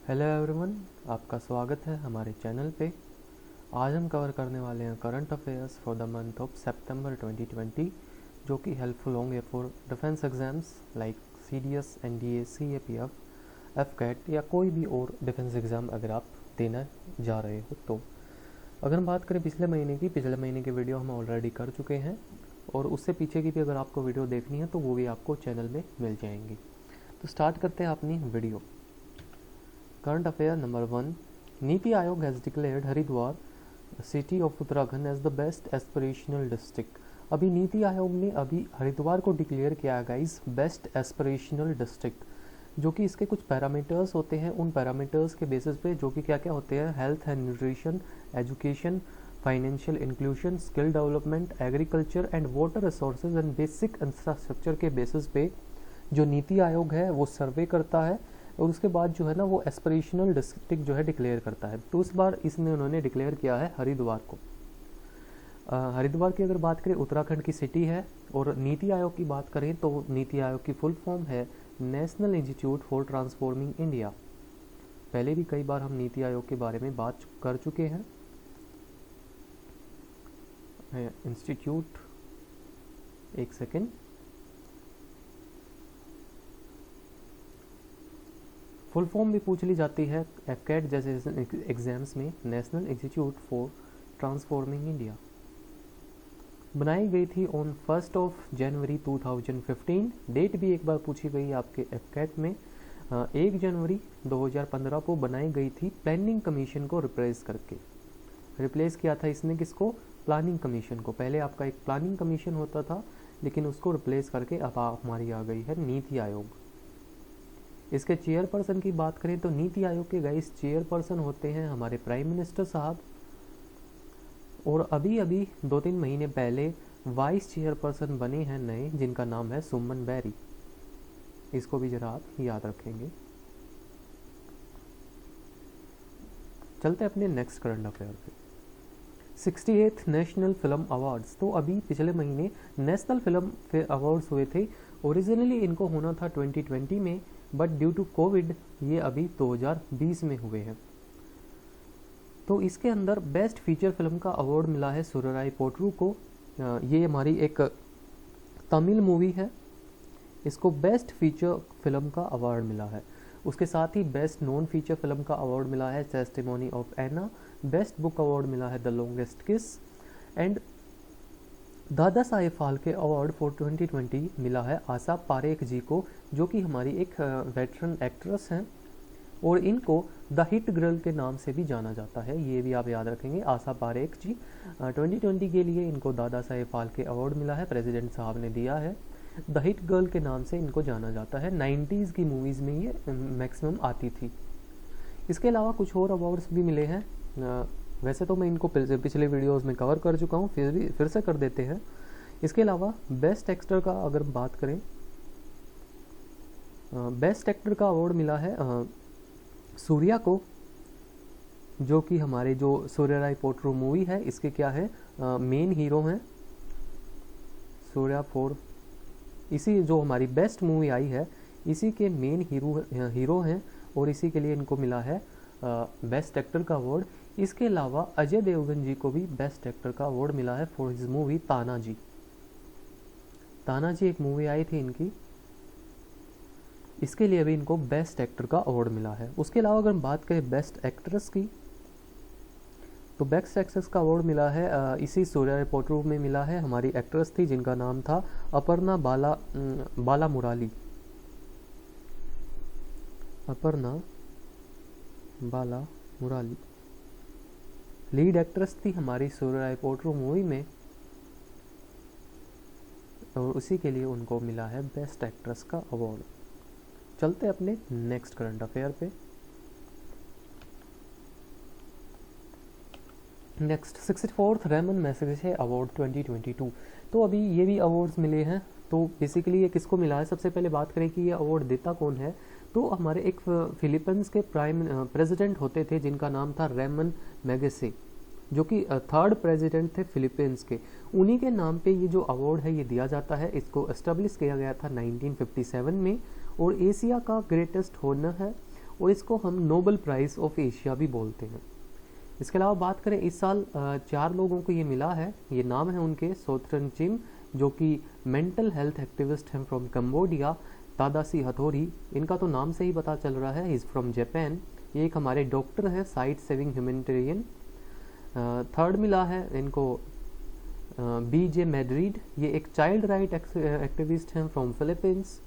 Hello everyone, आपका स्वागत है हमारे चैनल पे। आज हम कवर करने वाले हैं current affairs for the month of सितंबर 2020, जो कि हेल्पफुल होंगे for defence exams like CDS, NDA, CAPF, AFCAT या कोई भी और डिफेंस एग्ज़ाम अगर आप देना जा रहे हो तो। अगर हम बात करें पिछले महीने की वीडियो हम ऑलरेडी कर चुके हैं, और उससे पीछे की भी अगर आपको वीडियो देखनी है तो वो भी आपको चैनल में मिल जाएंगी। तो स्टार्ट करते हैं अपनी video. Current affair number 1, NITI Aayog has declared Haridwar city of Uttarakhand as the best aspirational district. अभी नीति आयोग ने अभी हरिद्वार को डिक्लेयर किया है गाइस बेस्ट एस्पिरेशनल डिस्ट्रिक्ट, जो कि इसके कुछ पैरामीटर्स होते हैं। उन पैरामीटर्स के बेसिस पे जो कि क्या क्या होते हैं, health and nutrition, education, financial inclusion, skill development, agriculture and water resources and basic infrastructure के बेसिस पे जो नीति आयोग है वो सर्वे करता है, और उसके बाद जो है ना वो एस्पिरेशनल डिस्ट्रिक्ट जो है डिक्लेयर करता है। तो इस बार इसने उन्होंने डिक्लेयर किया है हरिद्वार को। हरिद्वार की अगर बात करें, उत्तराखंड की सिटी है। और नीति आयोग की बात करें तो नीति आयोग की फुल फॉर्म है national institute for transforming India. पहले भी कई बार हम नीति आयोग के बारे में बात कर चुके हैं। इंस्टीट्यूट, एक सेकेंड, फुल फॉर्म भी पूछ ली जाती है एफकैट जैसे एग्जाम्स में, national institute for transforming India. बनाई गई थी ऑन 1 जनवरी 2015। डेट भी एक बार पूछी गई आपके एफकैट में। 1 जनवरी 2015 को बनाई गई थी प्लानिंग कमीशन को रिप्लेस करके। रिप्लेस किया था इसने किसको? प्लानिंग कमीशन को। पहले आपका एक प्लानिंग कमीशन होता था, लेकिन उसको रिप्लेस करके अब हमारी आ गई है नीति आयोग। इसके चेयरपर्सन की बात करें तो नीति आयोग के गाइस चेयरपर्सन होते हैं हमारे प्राइम मिनिस्टर साहब, और अभी अभी 2-3 महीने पहले वाइस चेयरपर्सन बने हैं नए, जिनका नाम है सुमन बैरी। इसको भी जरा आप याद रखेंगे। चलते अपने नेक्स्ट करंट अफेयर पे। 68th national film awards. तो अभी पिछले महीने नेशनल फिल्म अवार्ड्स हुए थे। ओरिजिनली इनको होना था 2020 में, बट ड्यू टू कोविड ये अभी 2020 में हुए हैं। तो इसके अंदर बेस्ट फीचर फिल्म का अवार्ड मिला है सुरराई पोट्रू को। ये हमारी एक तमिल मूवी है, इसको बेस्ट फीचर फिल्म का अवार्ड मिला है। उसके साथ ही बेस्ट नॉन फीचर फिल्म का अवार्ड मिला है testimony of Ana. Best book award मिला है द लॉन्गेस्ट किस, and Dada Saheb Phalke award for 2020 मिला है आशा पारेख जी को, जो कि हमारी एक वेटरन एक्ट्रेस हैं, और इनको द हिट गर्ल के नाम से भी जाना जाता है। ये भी आप याद रखेंगे, आशा पारेख जी। 2020 के लिए इनको दादा साहेब फाल्के अवार्ड मिला है, प्रेसिडेंट साहब ने दिया है। द हिट गर्ल के नाम से इनको जाना जाता है। 90s की मूवीज़ में ये मैक्सिमम आती थी। इसके अलावा कुछ और अवार्ड्स भी मिले हैं। वैसे तो मैं इनको पिछले वीडियोस में कवर कर चुका हूँ, फिर से कर देते हैं। इसके अलावा बेस्ट एक्टर का अगर बात करें, बेस्ट एक्टर का अवार्ड मिला है सूर्या को, जो कि हमारे जो सूर्यराय पोट्रू मूवी है इसके क्या है, मेन हीरो हैं सूर्या फोर। इसी जो हमारी बेस्ट मूवी आई है इसी के मेन हीरो हैं, और इसी के लिए इनको मिला है बेस्ट एक्टर का अवार्ड। इसके अलावा अजय देवगन जी को भी बेस्ट एक्टर का अवार्ड मिला है for his movie Tanaji. Tanaji एक मूवी आई थी इनकी, इसके लिए भी इनको बेस्ट एक्टर का अवार्ड मिला है। उसके अलावा अगर हम बात करें बेस्ट एक्ट्रेस की, तो बेस्ट एक्ट्रेस का अवार्ड मिला है इसी सूर्या पोट्रू में मिला है। हमारी एक्ट्रेस थी जिनका नाम था अपर्णा बाला मुराली। अपर्णा बाला मुराली लीड एक्ट्रेस थी हमारी सूर्यराय पोट्रू मूवी में, और उसी के लिए उनको मिला है बेस्ट एक्ट्रेस का अवार्ड। चलते अपने नेक्स्ट करंट अफेयर पे। Next 64th Ramon Magsaysay award 2022। तो अभी ये भी अवार्ड्स मिले हैं। तो बेसिकली ये किसको मिला है, सबसे पहले बात करें कि ये अवार्ड देता कौन है। तो हमारे एक फिलीपींस के प्रेसिडेंट होते थे जिनका नाम था रेमन मैग्सेसे, जो कि 3rd प्रेसिडेंट थे फिलीपींस के। उन्हीं के नाम पे ये जो अवार्ड है ये दिया जाता है। इसको एस्टेब्लिश किया गया था 1957 में, और एशिया का ग्रेटेस्ट हॉनर है। और इसको हम नोबेल प्राइज़ ऑफ एशिया भी बोलते हैं। इसके अलावा बात करें इस साल 4 लोगों को ये मिला है। ये नाम है उनके सोत्रन चिम जो कि मेंटल हेल्थ एक्टिविस्ट हैं फ्रॉम कंबोडिया। तादासी हथोरी, इनका तो नाम से ही पता चल रहा है, इज़ फ्रॉम जापान। ये एक हमारे डॉक्टर है, साइट सेविंग ह्यूमैनिटेरियन। थर्ड मिला है इनको BJ मैड्रिड, ये एक चाइल्ड राइट एक्टिविस्ट हैं from Philippines.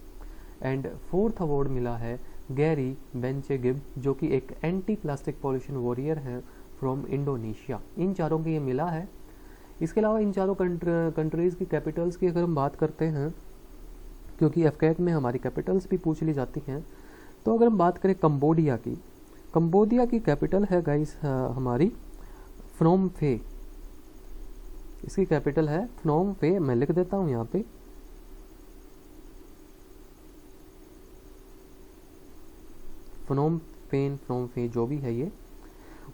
And fourth award मिला है गैरी बेंचेगिब जो कि एक एंटी प्लास्टिक पॉल्यूशन वॉरियर हैं फ्रॉम इंडोनेशिया। इन चारों को ये मिला है। इसके अलावा इन चारों कंट्रीज़ की कैपिटल्स की अगर हम बात करते हैं, क्योंकि एफकेट में हमारी कैपिटल्स भी पूछ ली जाती हैं, तो अगर हम बात करें कंबोडिया की कैपिटल है गाइस हमारी फ्नोम फे। इसकी कैपिटल है फ्नोम फे, मैं लिख देता हूँ यहाँ पे। फ्नोम फे जो भी है ये।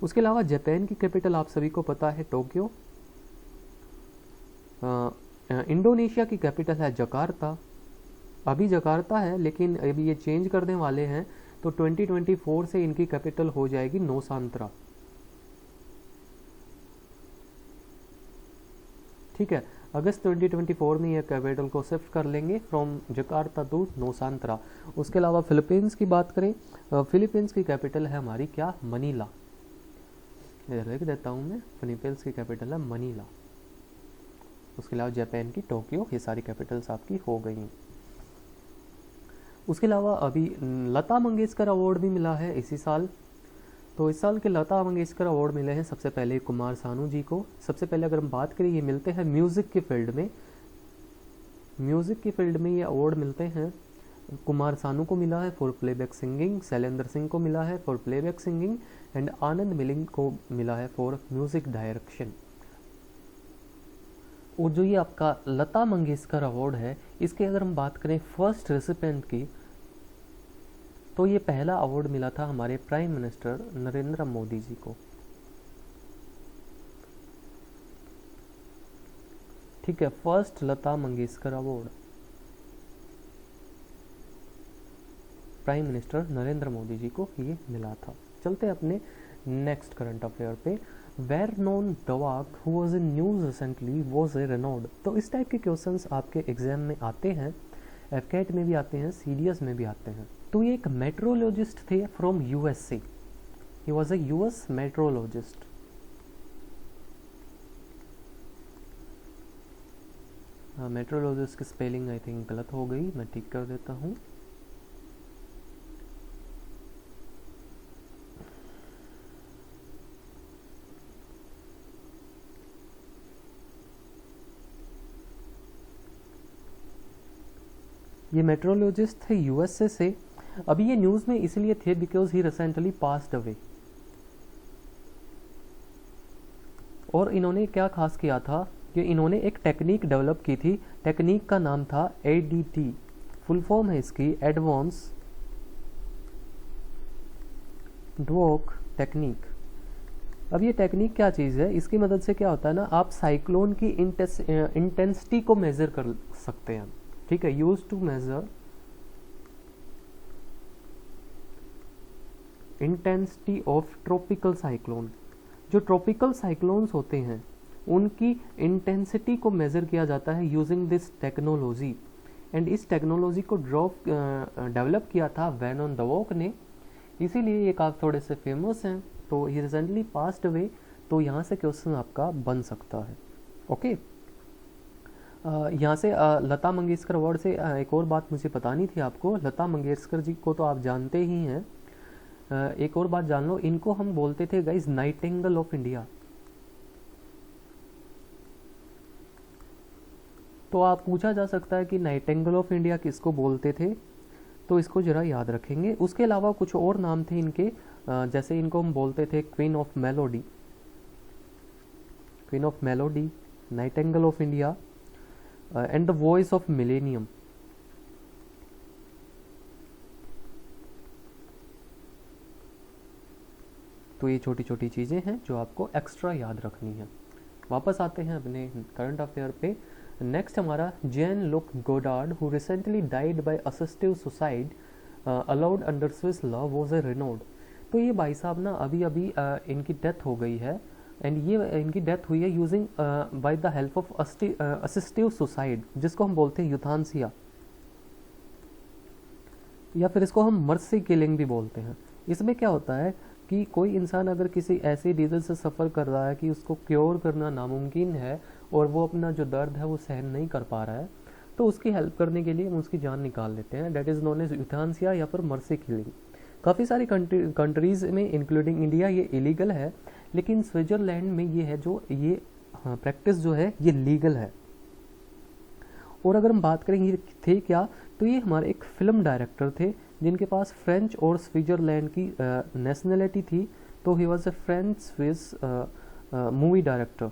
उसके अलावा जापान की कैपिटल आप सभी को पता है टोक्यो। इंडोनेशिया की कैपिटल है जकार्ता। अभी जकार्ता है लेकिन अभी ये चेंज करने वाले हैं, तो 2024 से इनकी कैपिटल हो जाएगी नोसांत्रा। ठीक है, अगस्त 2024 में ये कैपिटल को शिफ्ट कर लेंगे फ्रॉम जकार्ता टू नोसांत्रा। उसके अलावा फिलीपींस की बात करें, फिलीपींस की कैपिटल है हमारी क्या, मनीला। लिख देता हूँ मैं, फिलीपींस की कैपिटल है मनीला। उसके अलावा जापान की टोक्यो। ये सारी कैपिटल्स आपकी हो गई हैं। उसके अलावा अभी लता मंगेशकर अवार्ड भी मिला है इसी साल। तो इस साल के लता मंगेशकर अवार्ड मिले हैं सबसे पहले कुमार सानू जी को। सबसे पहले अगर हम बात करें, ये मिलते हैं म्यूज़िक की फील्ड में ये अवार्ड मिलते हैं। कुमार सानू को मिला है for playback singing, Shailendra Singh को मिला है for playback singing and Anand milling को मिला है फॉर म्यूज़िक डायरेक्शन। और जो ये आपका लता मंगेशकर अवार्ड है, इसके अगर हम बात करें फर्स्ट रेसिपेंट की, तो ये पहला अवार्ड मिला था हमारे प्राइम मिनिस्टर नरेंद्र मोदी जी को। ठीक है, first Lata Mangeshkar award prime minister Narendra Modi ji को ये मिला था। चलते हैं अपने नेक्स्ट करंट अफेयर पे। वेर नोन डवाक who was in news recently was a renowned. तो इस टाइप के क्वेश्चंस आपके एग्जाम में आते हैं, एफकेट में भी आते हैं, सीडीएस में भी आते हैं। तो ये एक मेट्रोलॉजिस्ट थे from USA. He was a US metrologist. Metrologist की स्पेलिंग आई थिंक गलत हो गई, मैं ठीक कर देता हूँ। ये मेट्रोलॉजिस्ट थे यूएसए से। अभी ये न्यूज़ में इसलिए थे because he recently passed away. और इन्होंने क्या खास किया था कि इन्होंने एक टेक्निक डेवलप की थी। टेक्निक का नाम था एडीटी, फुल फॉर्म है इसकी एडवांस डवॉक टेक्निक। अब ये टेक्निक क्या चीज़ है, इसकी मदद से क्या होता है ना, आप साइक्लोन की इंटेंसिटी को मेजर कर सकते हैं। ठीक है, use to measure intensity of tropical cyclone. जो ट्रॉपिकल साइक्लोन्स होते हैं उनकी इंटेंसिटी को मेजर किया जाता है यूजिंग दिस टेक्नोलॉजी। एंड इस टेक्नोलॉजी को डेवलप किया था वैन डवॉक ने, इसीलिए ये काफ़ी थोड़े से फेमस हैं। तो ही रिसेंटली पास्ड अवे, तो यहाँ से क्वेश्चन आपका बन सकता है। ओके, यहाँ से लता मंगेशकर अवार्ड से एक और बात मुझे बतानी थी आपको। लता मंगेशकर जी को तो आप जानते ही हैं। एक और बात जान लो, इनको हम बोलते थे गाइस नाइटिंगेल ऑफ इंडिया। तो आप पूछा जा सकता है कि नाइटिंगेल ऑफ इंडिया किसको बोलते थे, तो इसको जरा याद रखेंगे। उसके अलावा कुछ और नाम थे इनके, जैसे इनको हम बोलते थे queen of melody, Nightingale of India and the voice of millennium. तो ये छोटी छोटी चीज़ें हैं जो आपको एक्स्ट्रा याद रखनी है। वापस आते हैं अपने करंट अफेयर पे। नेक्स्ट हमारा Jean Luc Godard who recently died by assistive suicide allowed under Swiss law was a renowned. तो ये भाई साहब ना अभी अभी इनकी डेथ हो गई है, एंड ये इनकी डेथ हुई है using by the help of assistive suicide, जिसको हम बोलते हैं यूथानसिया, या फिर इसको हम मर्सी किलिंग भी बोलते हैं। इसमें क्या होता है कि कोई इंसान अगर किसी ऐसी डिजीज से सफ़र कर रहा है कि उसको क्योर करना नामुमकिन है और वो अपना जो दर्द है वो सहन नहीं कर पा रहा है, तो उसकी हेल्प करने के लिए हम उसकी जान निकाल लेते हैं। डेट इज़ नोन एज यूथानसिया या फिर मर्सी किलिंग। काफ़ी सारी कंट्रीज़ में इंक्लूडिंग इंडिया ये इलीगल है, लेकिन स्विट्ज़रलैंड में ये है जो ये प्रैक्टिस जो है ये लीगल है। और अगर हम बात करें ये थे क्या, तो ये हमारे एक फिल्म डायरेक्टर थे जिनके पास फ्रेंच और स्विट्ज़रलैंड की नेशनलिटी थी। तो he was a French Swiss movie director.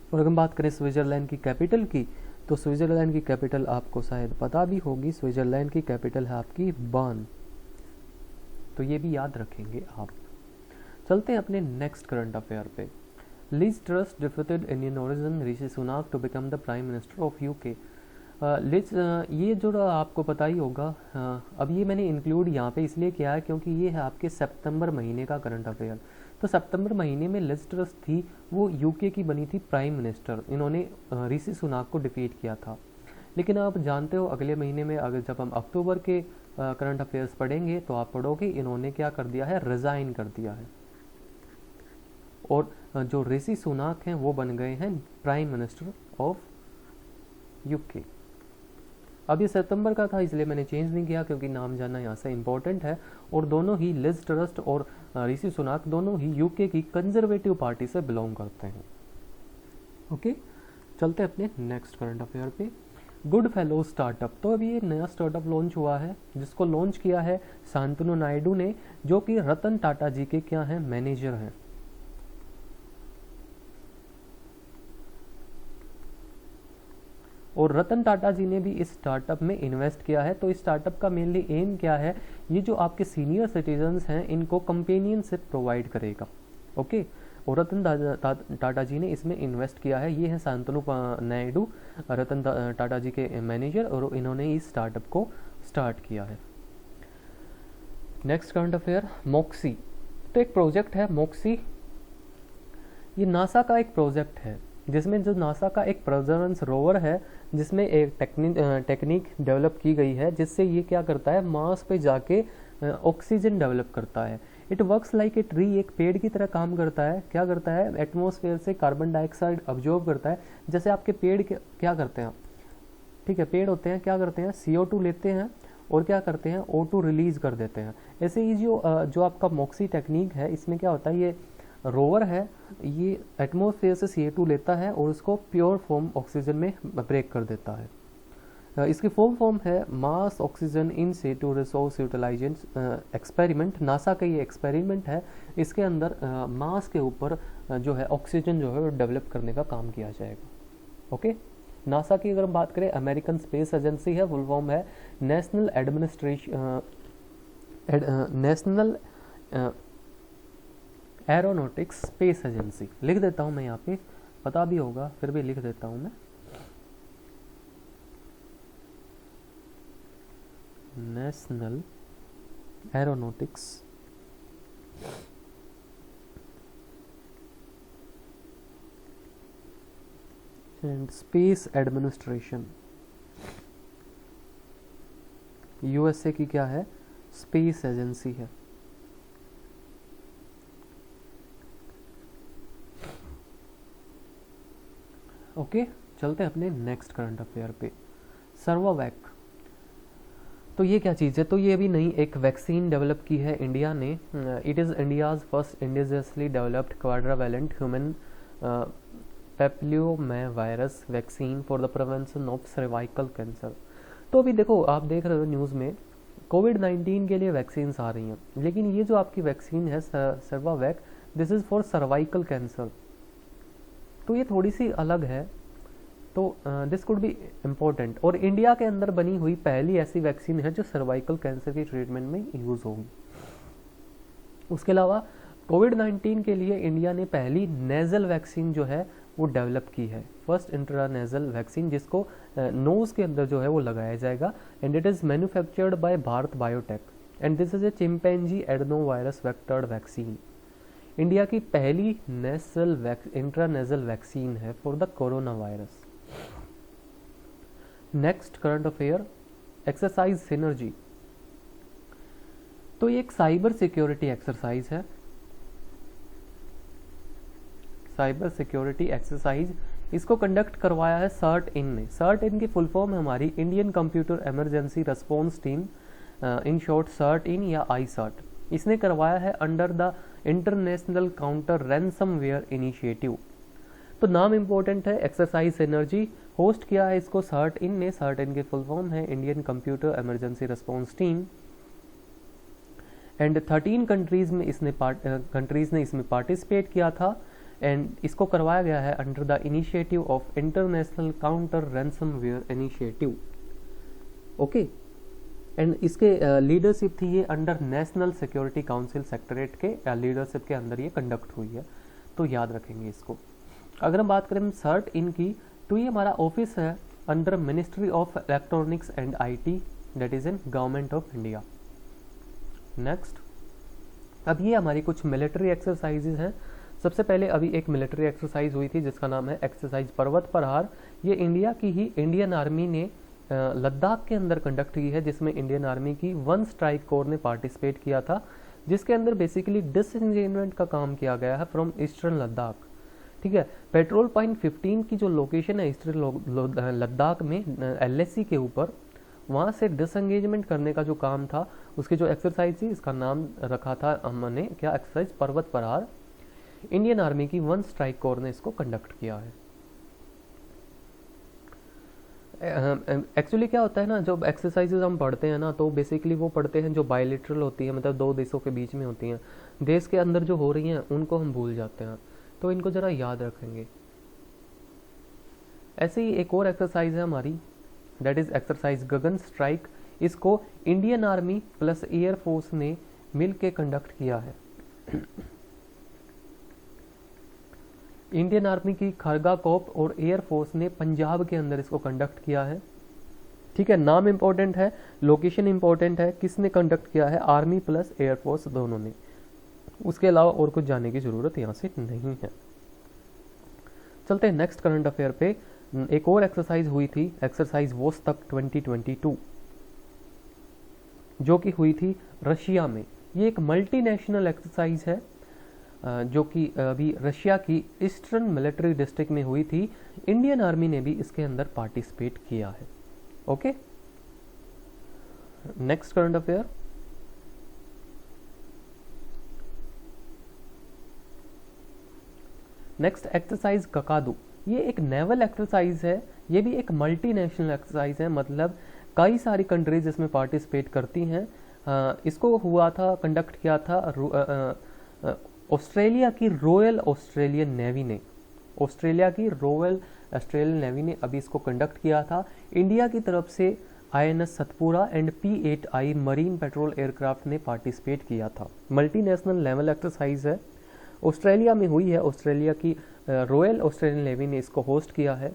और अगर हम बात करें स्विट्ज़रलैंड की कैपिटल की, तो स्विट्ज़रलैंड की कैपिटल आपको शायद पता भी होगी। स्विट्ज़रलैंड की कैपिटल है आपकी बर्न, तो ये भी याद रखेंगे आप। चलते हैं अपने नेक्स्ट करंट अफेयर पे। Liz Truss defeated Indian origin Rishi Sunak to become the prime minister of UK. Liz ये जो आपको पता ही होगा, अब ये मैंने इंक्लूड यहाँ पे इसलिए किया है क्योंकि ये है आपके सितंबर महीने का करंट अफेयर। तो सितंबर महीने में लिज ट्रस थी, वो यूके की बनी थी प्राइम मिनिस्टर। इन्होंने ऋषि सुनाक को डिफीट किया था। लेकिन आप जानते हो अगले महीने में अगर जब हम अक्टूबर के करंट अफेयर्स पढ़ेंगे तो आप पढ़ोगे इन्होंने क्या कर दिया है, रिज़ाइन कर दिया है। और जो ऋषि सुनाक हैं वो बन गए हैं प्राइम मिनिस्टर ऑफ यूके। अब ये सितंबर का था इसलिए मैंने चेंज नहीं किया क्योंकि नाम जानना यहाँ से इम्पोर्टेंट है। और दोनों ही लिज ट्रस और ऋषि सुनाक दोनों ही यूके की कंजर्वेटिव पार्टी से बिलोंग करते हैं। ओके, चलते हैं अपने नेक्स्ट करंट अफेयर पे। Good fellow startup. तो अभी ये नया स्टार्टअप लॉन्च हुआ है जिसको लॉन्च किया है शांतनु नायडू ने, जो कि रतन टाटा जी के क्या हैं, मैनेजर हैं। और रतन टाटा जी ने भी इस स्टार्टअप में इन्वेस्ट किया है। तो इस स्टार्टअप का मेनली एम क्या है, ये जो आपके सीनियर सिटीजन्स हैं इनको कंपेनियनशिप प्रोवाइड करेगा। ओके, और रतन टाटा जी ने इसमें इन्वेस्ट किया है। ये है शांतनु नायडू, रतन टाटा जी के मैनेजर, और इन्होंने इस स्टार्टअप को स्टार्ट किया है। Next current affair, Moxie. तो एक प्रोजेक्ट है मॉक्सी, ये नासा का एक प्रोजेक्ट है जिसमें जो नासा का एक परसेवरेंस रोवर है जिसमें एक टेक्निक डेवलप की गई है जिससे ये क्या करता है, मार्स पे जाके ऑक्सीजन डेवलप करता है। It works like a tree, एक पेड़ की तरह काम करता है। क्या करता है, एटमॉस्फेयर से कार्बन डाइऑक्साइड अब्जॉर्ब करता है। जैसे आपके पेड़ क्या करते हैं, ठीक है, पेड़ होते हैं क्या करते हैं, CO2 लेते हैं और क्या करते हैं, O2 रिलीज कर देते हैं। ऐसे ही जो आपका मॉक्सी टेक्निक है इसमें क्या होता है, ये रोवर है, ये एटमॉस्फेयर से CO2 लेता है और उसको प्योर फॉर्म ऑक्सीजन में ब्रेक कर देता है। इसकी फॉर्म है Mars oxygen in situ resource utilization experiment. NASA का ये एक्सपेरिमेंट है, इसके अंदर मास के ऊपर जो है ऑक्सीजन जो है वो डेवलप करने का काम किया जाएगा। ओके, नासा की अगर हम बात करें, अमेरिकन स्पेस एजेंसी है, फुल फॉर्म है नेशनल एरोनॉटिक्स स्पेस एजेंसी। लिख देता हूँ मैं यहाँ पे, पता भी होगा फिर भी लिख देता हूँ मैं, national aeronautics and space administration. USA की क्या है, स्पेस एजेंसी है। ओके, चलते हैं अपने नेक्स्ट करंट अफेयर पे। सर्वावैक, तो ये क्या चीज़ है, तो ये अभी नई एक वैक्सीन डेवलप की है इंडिया ने। It is India's first indigenously developed quadrivalent human papillomavirus vaccine for the prevention of cervical cancer. तो अभी देखो, आप देख रहे हो न्यूज़ में कोविड-19 के लिए वैक्सीन आ रही हैं, लेकिन ये जो आपकी वैक्सीन है Cervavac, this is for cervical cancer. तो ये थोड़ी सी अलग है, तो दिस कुड बी इम्पोर्टेंट। और इंडिया के अंदर बनी हुई पहली ऐसी वैक्सीन है जो सर्वाइकल कैंसर की ट्रीटमेंट में यूज़ होगी। उसके अलावा कोविड-19 के लिए इंडिया ने पहली नेजल वैक्सीन जो है वो डेवलप की है, फर्स्ट इंट्रानेजल वैक्सीन जिसको नोज के अंदर जो है वो लगाया जाएगा, and it is manufactured by Bharat biotech, and this is a chimpanzee adeno virus vectored vaccine. India की पहली इंट्रानेजल वैक्सीन है for the corona virus. Next current affair, exercise synergy. तो ये एक साइबर सिक्योरिटी एक्सरसाइज है, साइबर सिक्योरिटी एक्सरसाइज। इसको conduct करवाया है सर्ट इन ने। सर्ट इन की फुल फॉर्म है हमारी Indian computer emergency response team, in short CERT in या आई सर्ट। इसने करवाया है under the international counter ransomware initiative. तो नाम इंपॉर्टेंट है, एक्सरसाइज सिनर्जी। होस्ट किया है इसको सर्ट इन ने। सर्ट इन की फुल फॉर्म है Indian computer emergency response team, and 13 countries ने इसमें पार्टिसिपेट किया था, एंड इसको करवाया गया है under the initiative of international counter ransomware initiative. Okay, and इसके लीडरशिप थी ये under national security council secretariat के लीडरशिप के अंदर ये कंडक्ट हुई है, तो याद रखेंगे इसको। अगर हम बात करें सर्ट इन की, तो ये हमारा ऑफिस है under ministry of electronics and IT, that is in government of India. Next, अब ये हमारी कुछ मिलिट्री एक्सरसाइजेज हैं। सबसे पहले अभी एक मिलिट्री एक्सरसाइज हुई थी जिसका नाम है एक्सरसाइज पर्वत प्रहार। ये इंडिया की ही इंडियन आर्मी ने लद्दाख के अंदर कंडक्ट की है, जिसमें इंडियन आर्मी की 1 स्ट्राइक कोर ने पार्टिसिपेट किया था, जिसके अंदर बेसिकली डिसएंगेजमेंट का काम किया गया है फ्रॉम ईस्टर्न लद्दाख। ठीक है, पेट्रोल पॉइंट 15 की जो लोकेशन है ईस्टर्न लद्दाख में LAC के ऊपर, वहाँ से डिसएंगेजमेंट करने का जो काम था, उसकी जो एक्सरसाइज थी, इसका नाम रखा था हमने क्या, एक्सरसाइज पर्वत प्रहार। इंडियन आर्मी की 1 स्ट्राइक कोर ने इसको कंडक्ट किया है। एक्चुअली क्या होता है ना, जब एक्सरसाइजेज हम पढ़ते हैं ना, तो बेसिकली वो पढ़ते हैं जो बायलैटरल होती है, मतलब 2 देशों के बीच में होती हैं। देश के अंदर जो हो रही हैं उनको हम भूल जाते हैं, तो इनको जरा याद रखेंगे। ऐसे ही एक और एक्सरसाइज है हमारी, that is exercise Gagan strike. इसको Indian army plus air force ने मिल के कंडक्ट किया है। इंडियन आर्मी की खरगा कॉप और एयर फोर्स ने पंजाब के अंदर इसको कंडक्ट किया है। ठीक है, नाम इंपॉर्टेंट है, लोकेशन इंपॉर्टेंट है, किसने कंडक्ट किया है, आर्मी प्लस एयर फोर्स दोनों ने। उसके अलावा और कुछ जानने की जरूरत यहाँ से नहीं है। चलते हैं नेक्स्ट करंट अफेयर पे। एक और एक्सरसाइज हुई थी, एक्सरसाइज वोस्तक 2022, जो कि हुई थी रशिया में। ये एक मल्टीनेशनल एक्सरसाइज है जो कि अभी रशिया की ईस्टर्न मिलिट्री डिस्ट्रिक्ट में हुई थी। इंडियन आर्मी ने भी इसके अंदर पार्टिसिपेट किया है। Okay, next current affair, next exercise Kakadu. ये एक नेवल एक्सरसाइज है, ये भी एक मल्टीनेशनल एक्सरसाइज है, मतलब कई सारी कंट्रीज इसमें पार्टिसिपेट करती हैं। इसको हुआ था, कंडक्ट किया था ऑस्ट्रेलिया की रॉयल ऑस्ट्रेलियन नेवी ने। ऑस्ट्रेलिया की रॉयल ऑस्ट्रेलियन नेवी ने अभी इसको कंडक्ट किया था। इंडिया की तरफ से INS Satpura and P8I marine petrol aircraft ने पार्टिसिपेट किया था। मल्टीनेशनल लेवल एक्सरसाइज है, ऑस्ट्रेलिया में हुई है। ऑस्ट्रेलिया की रॉयल ऑस्ट्रेलियन नेवी ने इसको होस्ट किया है।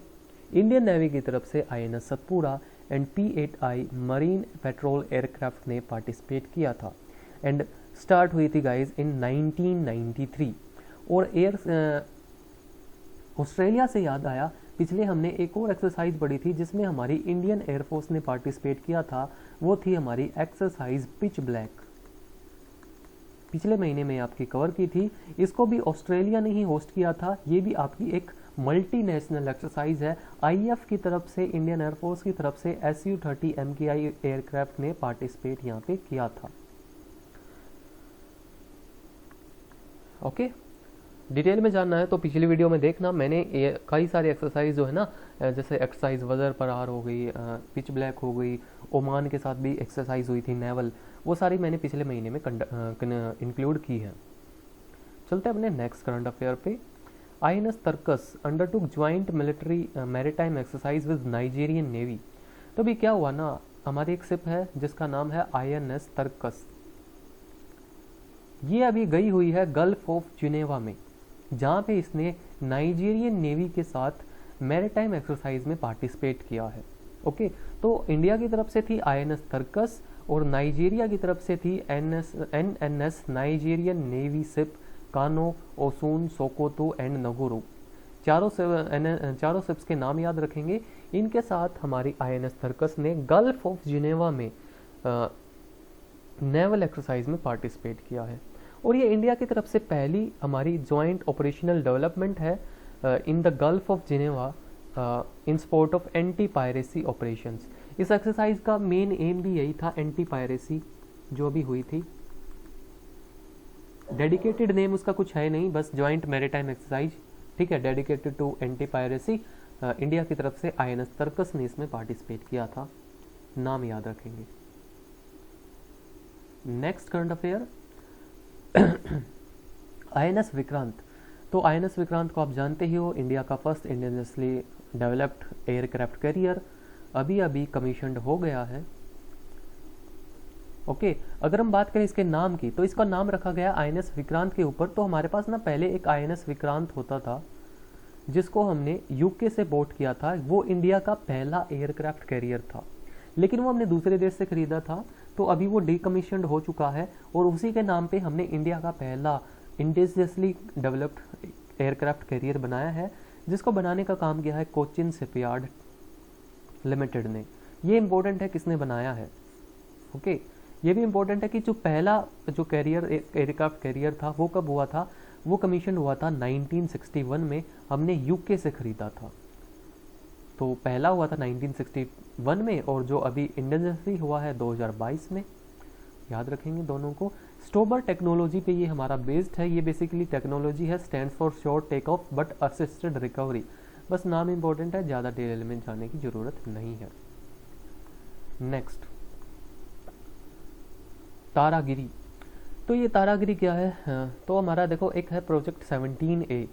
इंडियन नेवी की तरफ से INS Satpura and P8I marine petrol aircraft ने पार्टिसिपेट किया था, एंड स्टार्ट हुई थी गाइज इन 1993। और ऑस्ट्रेलिया से याद आया, पिछले हमने एक और एक्सरसाइज पढ़ी थी जिसमें हमारी इंडियन एयरफोर्स ने पार्टिसिपेट किया था, वो थी हमारी एक्सरसाइज पिच ब्लैक। पिछले महीने में आपकी कवर की थी। इसको भी ऑस्ट्रेलिया ने ही होस्ट किया था। ये भी आपकी एक मल्टीनेशनल एक्सरसाइज है। IF की तरफ से, इंडियन एयरफोर्स की तरफ से Su-30 MKI एयरक्राफ्ट ने पार्टिसिपेट यहाँ पे किया था। ओके, डिटेल में जानना है तो पिछली वीडियो में देखना, मैंने कई सारे एक्सरसाइज जो है ना, जैसे एक्सरसाइज वजर प्रहार हो गई, पिच ब्लैक हो गई, ओमान के साथ भी एक्सरसाइज हुई थी नेवल, वो सारी मैंने पिछले महीने में इंक्लूड की है। चलते हैं अपने नेक्स्ट करंट अफेयर पे। INS Tarkash undertook joint military maritime exercise with Nigerian navy. तो भी क्या हुआ ना, हमारी एक शिप है जिसका नाम है INS तर्कस। ये अभी गई हुई है गल्फ ऑफ जिनेवा में, जहाँ पे इसने नाइजीरियन नेवी के साथ मैरीटाइम एक्सरसाइज में पार्टिसिपेट किया है। ओके, तो इंडिया की तरफ से थी INS थर्कस और नाइजीरिया की तरफ से थी NNS नाइजीरियन नेवी शिप कानो, ओसून, सोकोतो एंड नगोरो। चारों शिप्स के नाम याद रखेंगे। इनके साथ हमारी INS थर्कस ने गल्फ ऑफ जिनेवा में नेवल एक्सरसाइज में पार्टिसिपेट किया है। और ये इंडिया की तरफ से पहली हमारी ज्वाइंट ऑपरेशनल डेवलपमेंट है in the gulf of Geneva in support of anti piracy operations. इस एक्सरसाइज का मेन एम भी यही था, एंटी पायरेसी जो भी हुई थी। डेडिकेटेड नेम उसका कुछ है नहीं, बस ज्वाइंट मैरीटाइम एक्सरसाइज, ठीक है, dedicated to anti piracy. India की तरफ से INS थर्कस ने इसमें पार्टिसिपेट किया था, नाम याद रखेंगे। Next current affair INS Vikrant. तो INS विक्रांत को आप जानते ही हो, इंडिया का फर्स्ट इंडियनली डेवलप्ड एयरक्राफ्ट कैरियर अभी अभी कमीशनड हो गया है। ओके, अगर हम बात करें इसके नाम की, तो इसका नाम रखा गया INS विक्रांत के ऊपर। तो हमारे पास ना पहले एक INS विक्रांत होता था जिसको हमने यूके से बोट किया था, वो इंडिया का पहला एयरक्राफ्ट कैरियर था, लेकिन वो हमने दूसरे देश से खरीदा था, तो अभी वो डीकमीशनड हो चुका है और उसी के नाम पे हमने इंडिया का पहला इंडिजिनियसली डेवलप्ड एयरक्राफ्ट कैरियर बनाया है, जिसको बनाने का काम किया है कोचिन शिपयार्ड लिमिटेड ने। ये इंपॉर्टेंट है किसने बनाया है। ओके, ये भी इंपॉर्टेंट है कि जो पहला जो कैरियर एयरक्राफ्ट कैरियर था वो कब हुआ था, वो कमीशन हुआ था 1961 में, हमने यूके से खरीदा था। तो पहला हुआ था 1961 में और जो अभी इंडियनली हुआ है 2022 में, याद रखेंगे दोनों को। स्टोबर टेक्नोलॉजी पे ये हमारा बेस्ड है। ये बेसिकली टेक्नोलॉजी है, stands for short take off but assisted recovery. बस नाम इंपॉर्टेंट है, ज़्यादा डिटेल में जाने की जरूरत नहीं है। नेक्स्ट, तारागिरी। तो ये तारागिरी क्या है, तो हमारा देखो एक है प्रोजेक्ट 17A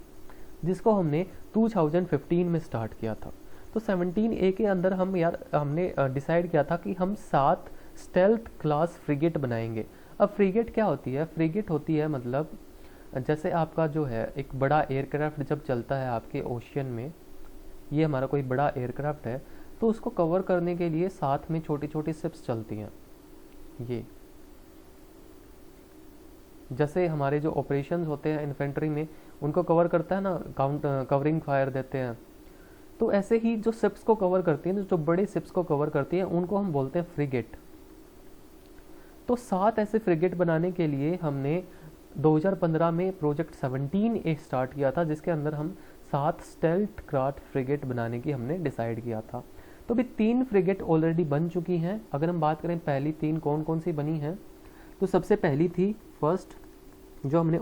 जिसको हमने 2015 में स्टार्ट किया था। तो 17A के अंदर हमने डिसाइड किया था कि हम 7 स्टेल्थ क्लास फ्रिगेट बनाएंगे। अब फ्रिगेट क्या होती है, फ्रिगेट होती है मतलब जैसे आपका जो है एक बड़ा एयरक्राफ्ट जब चलता है आपके ओशियन में, ये हमारा कोई बड़ा एयरक्राफ्ट है, तो उसको कवर करने के लिए साथ में छोटी छोटी शिप्स चलती हैं। ये जैसे हमारे जो ऑपरेशंस होते हैं इन्फेंट्री में, उनको कवर करता है ना, कवरिंग फायर देते हैं, तो ऐसे ही जो शिप्स को कवर करती हैं, जो बड़े शिप्स को कवर करती हैं, उनको हम बोलते हैं फ्रिगेट। तो 7 ऐसे फ्रिगेट बनाने के लिए हमने 2015 में प्रोजेक्ट 17A स्टार्ट किया था, जिसके अंदर हम 7 स्टेल्थ क्राफ्ट फ्रिगेट बनाने की हमने डिसाइड किया था। तो भी 3 फ्रिगेट ऑलरेडी बन चुकी हैं। अगर हम बात करें पहली 3 कौन कौन सी बनी हैं, तो सबसे पहली थी फर्स्ट जो हमने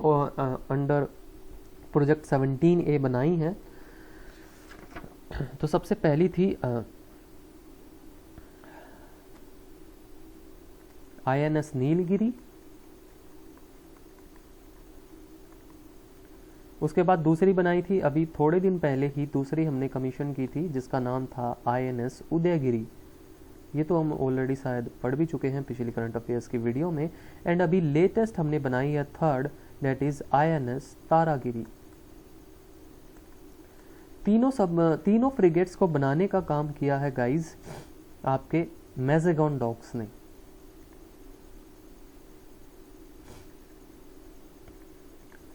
अंडर प्रोजेक्ट 17A बनाई है, तो सबसे पहली थी INS नीलगिरी। उसके बाद दूसरी बनाई थी अभी थोड़े दिन पहले ही, दूसरी हमने कमीशन की थी जिसका नाम था INS उदयगिरी। ये तो हम ऑलरेडी शायद पढ़ भी चुके हैं पिछली करंट अफेयर्स की वीडियो में। एंड अभी लेटेस्ट हमने बनाई है third, that is INS Taragiri. तीनों फ्रिगेट्स को बनाने का काम किया है गाइज आपके मैजेगॉन डॉक्स ने।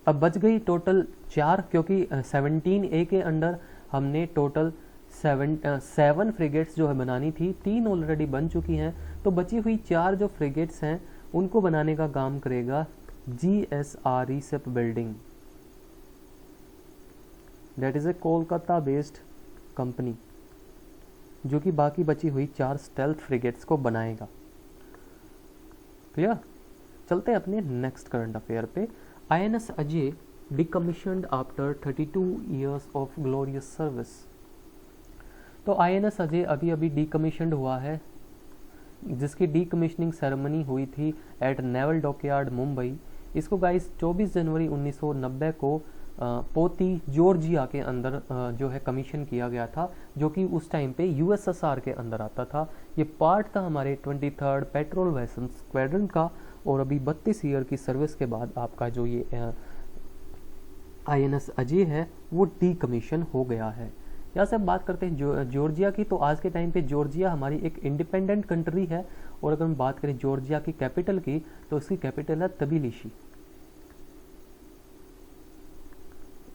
अब बच गई टोटल 4, क्योंकि 17A के अंडर हमने टोटल 7 फ्रिगेट्स जो है बनानी थी, 3 ऑलरेडी बन चुकी हैं, तो बची हुई 4 जो फ्रिगेट्स हैं उनको बनाने का काम करेगा GSRE ship building, that is a Kolkata based company, जो कि बाकी बची हुई 4 स्टेल्थ फ्रिगेट्स को बनाएगा। क्लियर? चलते हैं अपने नेक्स्ट करंट अफेयर पे। INS Ajay decommissioned after 32 years of glorious service. तो INS अजय अभी अभी डीकमीशन्ड हुआ है, जिसकी डीकमीशनिंग सेरेमनी हुई थी एट नेवल डॉकयार्ड मुंबई। इसको गाइस 24 जनवरी 1990 को पोती जॉर्जिया के अंदर जो है कमीशन किया गया था, जो कि उस टाइम पे USSR के अंदर आता था। ये पार्ट था हमारे 23rd पेट्रोल वेसल स्क्वाड्रन का, और अभी 32 ईयर की सर्विस के बाद आपका जो ये INS अजय है वो डीकमीशन हो गया है। यहाँ से हम बात करते हैं जॉर्जिया की। तो आज के टाइम पे जॉर्जिया हमारी एक इंडिपेंडेंट कंट्री है, और अगर हम बात करें जॉर्जिया की कैपिटल की तो उसकी कैपिटल है तबिलिसी।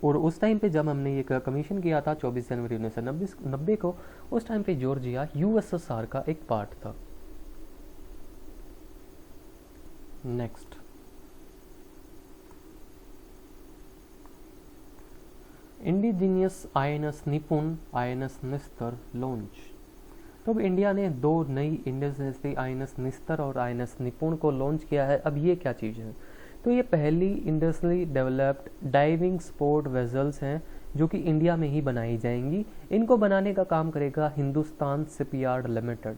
और उस टाइम पे जब हमने ये कमीशन किया था 24 जनवरी 1990 को, उस टाइम पे जॉर्जिया USSR का एक पार्ट था। नेक्स्ट, इंडिजीनियस INS निपुण INS निस्तर लॉन्च। तो अब इंडिया ने दो नई इंडियस INS निस्तर और INS निपुण को लॉन्च किया है। अब ये क्या चीज़ है? तो ये पहली industrially developed diving sport vessels हैं जो कि इंडिया में ही बनाई जाएंगी। इनको बनाने का काम करेगा हिंदुस्तान शिपयार्ड लिमिटेड।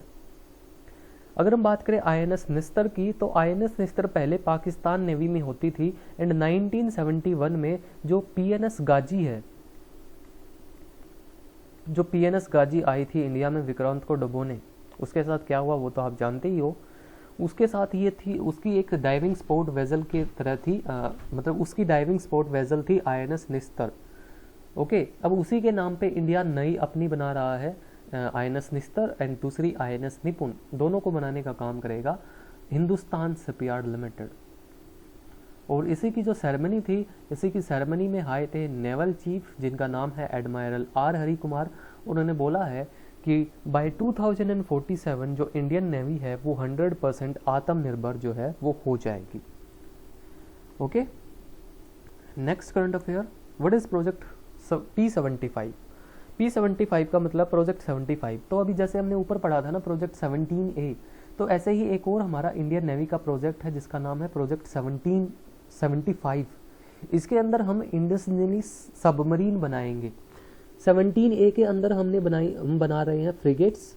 अगर हम बात करें INS निस्तर की, तो INS निस्तर पहले पाकिस्तान नेवी में होती थी, एंड 1971 में जो PNS गाजी है, जो PNS गाजी आई थी इंडिया में विक्रांत को डुबोने, उसके साथ क्या हुआ वो तो आप जानते ही हो। उसके साथ ये थी, उसकी एक डाइविंग स्पोर्ट वेजल की तरह थी, मतलब उसकी डाइविंग स्पोर्ट वेजल थी INS निस्तर। ओके, अब उसी के नाम पे इंडिया नई अपनी बना रहा है INS निस्तर, एंड दूसरी INS निपुण। दोनों को बनाने का काम करेगा हिंदुस्तान शिपयार्ड लिमिटेड। और इसी की जो सेरेमनी थी, इसी की सेरेमनी में आए थे नेवल चीफ जिनका नाम है एडमायरल R हरि कुमार। उन्होंने बोला है कि बाय 2047 जो इंडियन नेवी है वो 100% आत्मनिर्भर जो है वो हो जाएगी। Okay, next current affair, what is project P75? P75 का मतलब प्रोजेक्ट 75। तो अभी जैसे हमने ऊपर पढ़ा था ना प्रोजेक्ट 17A, तो ऐसे ही एक और हमारा इंडियन नेवी का प्रोजेक्ट है जिसका नाम है प्रोजेक्ट 1775। इसके अंदर हम इंडस सबमरीन बनाएंगे। 17A के अंदर हम बना रहे हैं फ्रिगेट्स,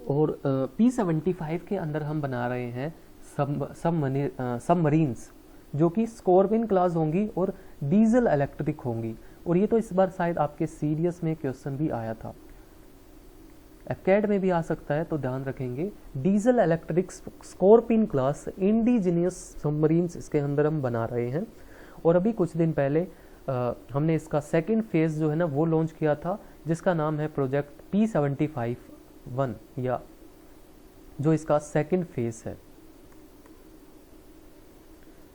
और P75 के अंदर हम बना रहे हैं सबमरीन्स जो कि स्कॉर्पियन क्लास होंगी और डीजल इलेक्ट्रिक होंगी। और ये तो इस बार शायद आपके सीरियस में क्वेश्चन भी आया था, एकेड में भी आ सकता है, तो ध्यान रखेंगे। Diesel electric scorpion class indigenous submarines इसके अंदर हम बना रहे हैं। और अभी कुछ दिन पहले हमने इसका सेकंड फेज जो है ना वो लॉन्च किया था जिसका नाम है प्रोजेक्ट P75-1, या जो इसका सेकंड फेज है।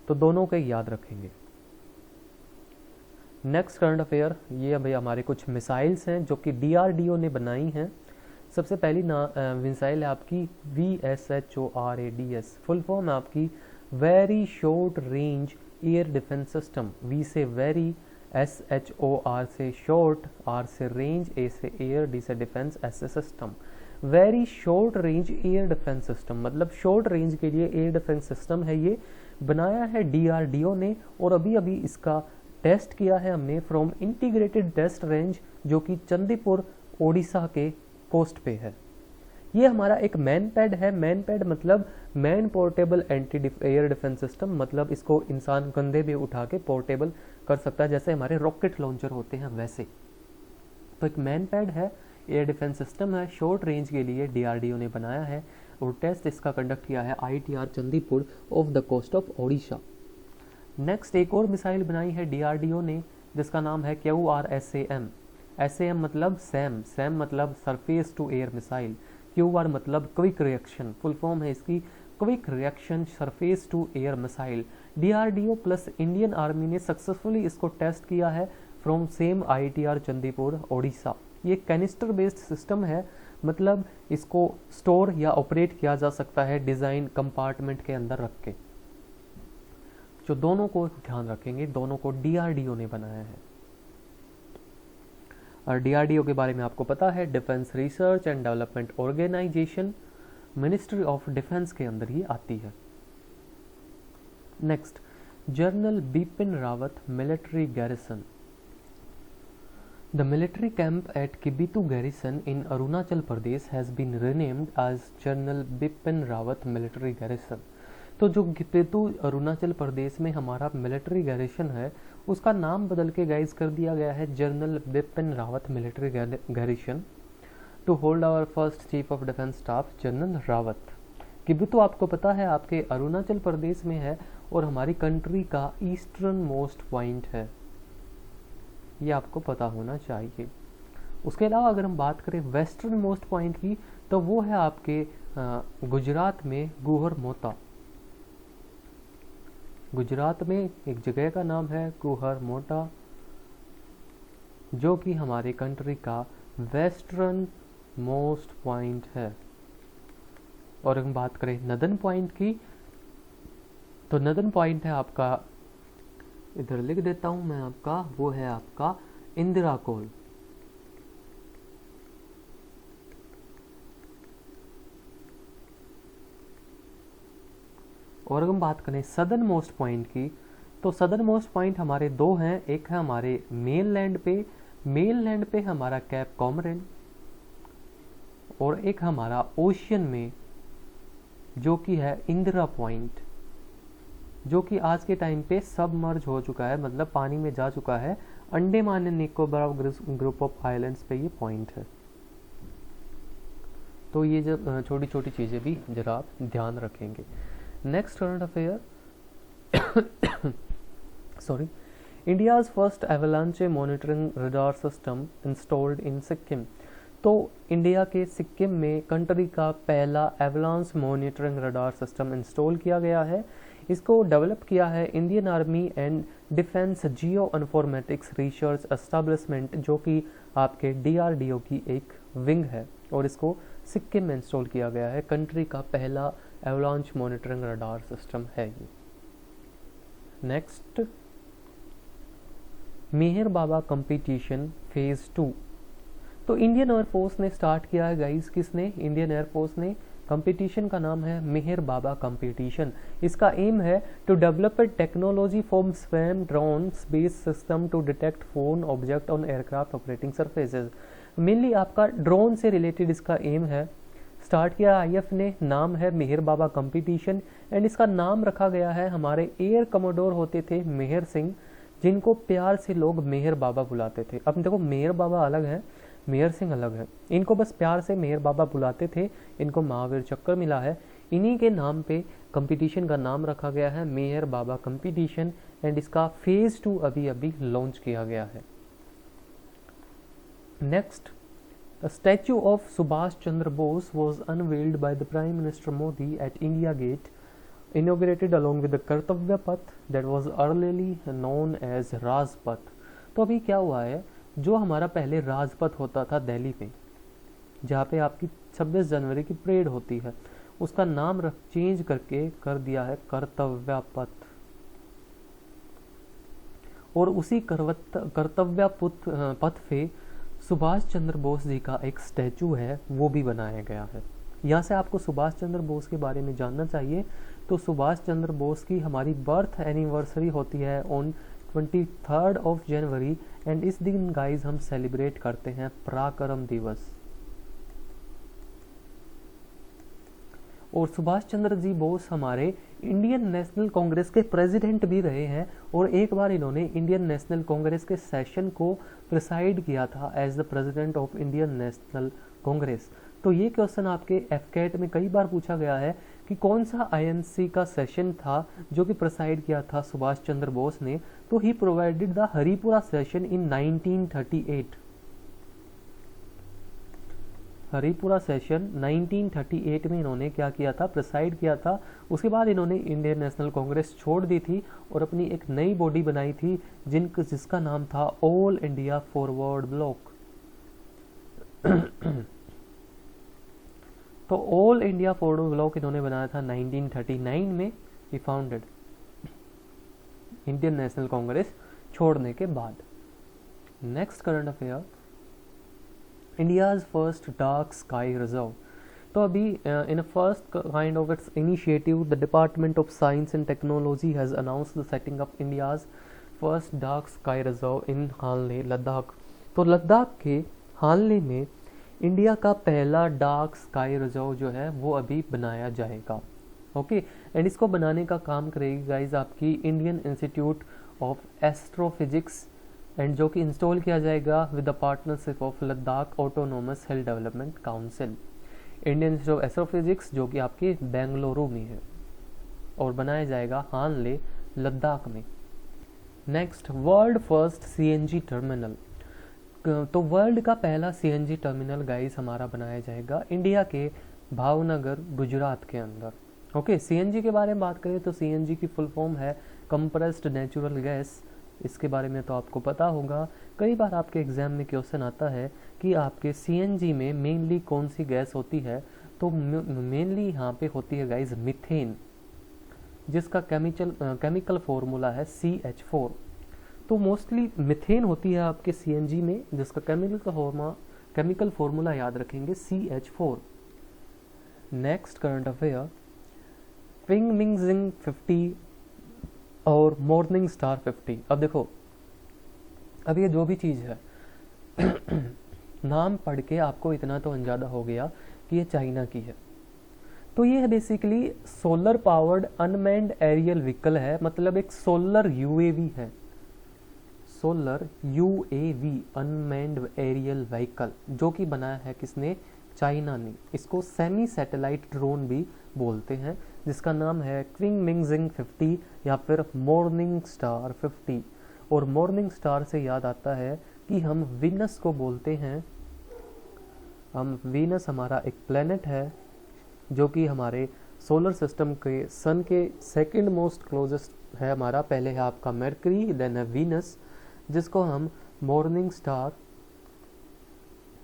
तो दोनों के याद रखेंगे। नेक्स्ट करंट अफेयर, ये अभी हमारे कुछ मिसाइल्स हैं जो कि DRDO ने बनाई हैं। सबसे पहली मिसाइल है आपकी VSHORADS, फुल फॉर्म है आपकी very short range air defence system. V से वेरी, SHOR से शॉर्ट, R से रेंज, A से एयर, D से डिफेंस, S से system. Very short range air defence system मतलब शॉर्ट रेंज के लिए एयर डिफेंस सिस्टम है, ये बनाया है DRDO ने। और अभी अभी इसका टेस्ट किया है हमने फ्रॉम इंटीग्रेटेड टेस्ट रेंज जो कि चंदीपुर ओडिशा के कोस्ट पे है। ये हमारा एक मैन पैड है। मैन पैड मतलब man portable anti air defence system, मतलब इसको इंसान कंधे पे उठा के पोर्टेबल कर सकता है, जैसे हमारे रॉकेट लॉन्चर होते हैं वैसे। तो एक मैन पैड है, एयर डिफेंस सिस्टम है, शॉर्ट रेंज के लिए DRDO ने बनाया है। और टेस्ट इसका कंडक्ट किया है ITR Chandipur off the coast of Odisha. Next एक और मिसाइल बनाई है DRDO ने जिसका नाम है QRSAM। SAM मतलब सैम मतलब surface to air missile. QR मतलब क्विक रिएक्शन, फुल फॉर्म है इसकी quick reaction surface to air missile. DRDO plus Indian army ने सक्सेसफुली इसको टेस्ट किया है from same ITR Chandipur Odisha. ये कैनिस्टर बेस्ड सिस्टम है, मतलब इसको स्टोर या ऑपरेट किया जा सकता है डिजाइन कंपार्टमेंट के अंदर रख के। जो दोनों को ध्यान रखेंगे, दोनों को DRDO ने बनाया है। और DRDO के बारे में आपको पता है, defence research and development organisation, ministry of defence के अंदर ही आती है। Next, general Bipin Rawat military garrison. The military camp at Kibitu Garrison in Arunachal Pradesh has been renamed as General Bipin Rawat Military Garrison। तो जो किबितु अरुणाचल प्रदेश में हमारा मिलिट्री गैरिसन है उसका नाम बदल के गाइज कर दिया गया है general Bipin Rawat military garrison to hold our first chief of defence staff general Rawat. Kibithu आपको पता है आपके अरुणाचल प्रदेश में है और हमारी कंट्री का ईस्टर्न मोस्ट पॉइंट है, ये आपको पता होना चाहिए। उसके अलावा अगर हम बात करें वेस्टर्न मोस्ट पॉइंट की, तो वो है आपके गुजरात में गुहर मोता। गुजरात में एक जगह का नाम है गुहर मोटा, जो कि हमारे कंट्री का वेस्टर्न मोस्ट पॉइंट है। और हम बात करें नदर्न पॉइंट की, तो नदर्न पॉइंट है आपका, इधर लिख देता हूं मैं आपका, वो है आपका इंदिरा कोल। और अगर हम बात करें सदर्न मोस्ट पॉइंट की, तो सदर्न मोस्ट पॉइंट हमारे दो हैं, एक है हमारे मेन लैंड पे हमारा कैप कॉमरेन, और एक हमारा ओशियन में जो कि है इंदिरा पॉइंट, जो कि आज के टाइम पे सबमर्ज हो चुका है, मतलब पानी में जा चुका है। Andaman and Nicobar group of islands पे ये पॉइंट है। तो ये जब छोटी छोटी चीज़ें भी जरा आप ध्यान रखेंगे। Next current affair, sorry, India's first एवलांचे monitoring radar system installed in Sikkim. तो इंडिया के सिक्किम में कंट्री का पहला avalanche monitoring radar system install किया गया है। इसको डेवलप किया है Indian army and defence geo informatics research establishment, जो कि आपके DRDO की एक विंग है, और इसको सिक्किम में इंस्टॉल किया गया है। कंट्री का पहला एवलांच मॉनिटरिंग रडार सिस्टम है ये। नेक्स्ट, मेहर बाबा कंपटीशन फेज 2। तो इंडियन एयरफोर्स ने स्टार्ट किया है गाइस, किसने? इंडियन एयरफोर्स ने। कंपटीशन का नाम है मेहर बाबा कंपटीशन। इसका एम है to develop a technology for swarm drone based system to detect foreign object on aircraft operating surfaces. Mainly आपका ड्रोन से रिलेटेड इसका एम है। स्टार्ट किया IF ने, नाम है मेहर बाबा कंपटीशन, एंड इसका नाम रखा गया है, हमारे एयर कमोडोर होते थे मेहर सिंह, जिनको प्यार से लोग मेहर बाबा बुलाते थे। अब देखो मेहर बाबा अलग है, मेहर सिंह अलग है, इनको बस प्यार से मेहर बाबा बुलाते थे। इनको महावीर चक्र मिला है, इन्हीं के नाम पे कंपटीशन का नाम रखा गया है मेहर बाबा कंपटीशन, एंड इसका फेज 2 अभी अभी लॉन्च किया गया है। Next, the statue of Subhash Chandra Bose was unveiled by the prime minister Modi at India Gate, inaugurated along with the कर्तव्य पथ that was earlier known as Rajpath. तो अभी क्या हुआ है, जो हमारा पहले राजपथ होता था दिल्ली में, जहाँ पे आपकी 26 जनवरी की परेड होती है, उसका नाम चेंज करके कर दिया है कर्तव्य पथ। और उसी कर्तव्य पथ पे सुभाष चंद्र बोस जी का एक स्टैचू है, वो भी बनाया गया है। यहाँ से आपको सुभाष चंद्र बोस के बारे में जानना चाहिए। तो सुभाष चंद्र बोस की हमारी बर्थ एनिवर्सरी होती है ऑन 23 ऑफ जनवरी, एंड इस दिन गाइज हम सेलिब्रेट करते हैं पराक्रम दिवस। और सुभाष चंद्र जी बोस हमारे इंडियन नेशनल कांग्रेस के प्रेसिडेंट भी रहे हैं, और एक बार इन्होंने इंडियन नेशनल कांग्रेस के सेशन को प्रिसाइड किया था as the president of Indian National Congress. तो ये क्वेश्चन आपके FCAT में कई बार पूछा गया है कि कौन सा INC का सेशन था जो कि प्रिसाइड किया था सुभाष चंद्र बोस ने। तो he provided the Haripura session in 1938। Haripura session 1938 में इन्होंने क्या किया था, प्रिसाइड किया था। उसके बाद इन्होंने इंडियन नेशनल कांग्रेस छोड़ दी थी और अपनी एक नई बॉडी बनाई थी जिसका नाम था ऑल इंडिया फॉरवर्ड ब्लॉक। तो ऑल इंडिया फॉरवर्ड ब्लॉक इन्होंने बनाया था 1939 में, he founded Indian National Congress छोड़ने के बाद। Next current affair, India's first dark sky reserve. तो अभी in first kind of its initiative the department of science and technology has announced the setting up India's first dark sky reserve in हालने लद्दाख। तो लद्दाख के हालने में India का पहला dark sky reserve जो है वो अभी बनाया जाएगा। ओके, एंड इसको बनाने का काम करेगी गाइज आपकी Indian institute of astrophysics, and जो कि इंस्टॉल किया जाएगा with the partnership of Ladakh autonomous hill development council. Indian institute of astrophysics जो कि आपके बेंगलुरु में है। और बनाया जाएगा हानले, लद्दाख में। Next, world first CNG terminal. तो वर्ल्ड का पहला सीएनजी टर्मिनल गाइस हमारा बनाया जाएगा इंडिया के भावनगर, गुजरात के अंदर। ओके, सीएनजी के बारे में बात करें तो सीएनजी की फुल फॉर्म है कंप्रेस्ड नेचुरल गैस। इसके बारे में तो आपको पता होगा, कई बार आपके एग्जाम में क्वेश्चन आता है कि आपके सीएनजी में मेनली कौन सी गैस होती है, तो मेनली यहाँ पे होती है गाइज मीथेन, जिसका केमिकल फॉर्मूला है CH4। तो मोस्टली मीथेन होती है आपके सीएनजी में, जिसका केमिकल फॉर्मूला याद रखेंगे CH4। नेक्स्ट करंट अफेयर, क्विंग मिंगजिंग 50 और मॉर्निंग स्टार 50। अब देखो, अब ये जो भी चीज़ है नाम पढ़ के आपको इतना तो अंदाजा हो गया कि ये चाइना की है। तो ये basically solar powered unmanned aerial vehicle है, मतलब एक सोलर यूएवी है, solar UAV unmanned aerial vehicle, जो कि बनाया है किसने, चाइना ने। इसको सेमी सैटेलाइट ड्रोन भी बोलते हैं, जिसका नाम है क्विंग मिंगजिंग 50 या फिर मॉर्निंग स्टार 50। और मॉर्निंग स्टार से याद आता है कि हम वीनस को बोलते हैं, वीनस हमारा एक प्लेनेट है जो कि हमारे सोलर सिस्टम के सन के सेकंड मोस्ट क्लोजेस्ट है हमारा। पहले है आपका मरकरी, देन है वीनस, जिसको हम मॉर्निंग स्टार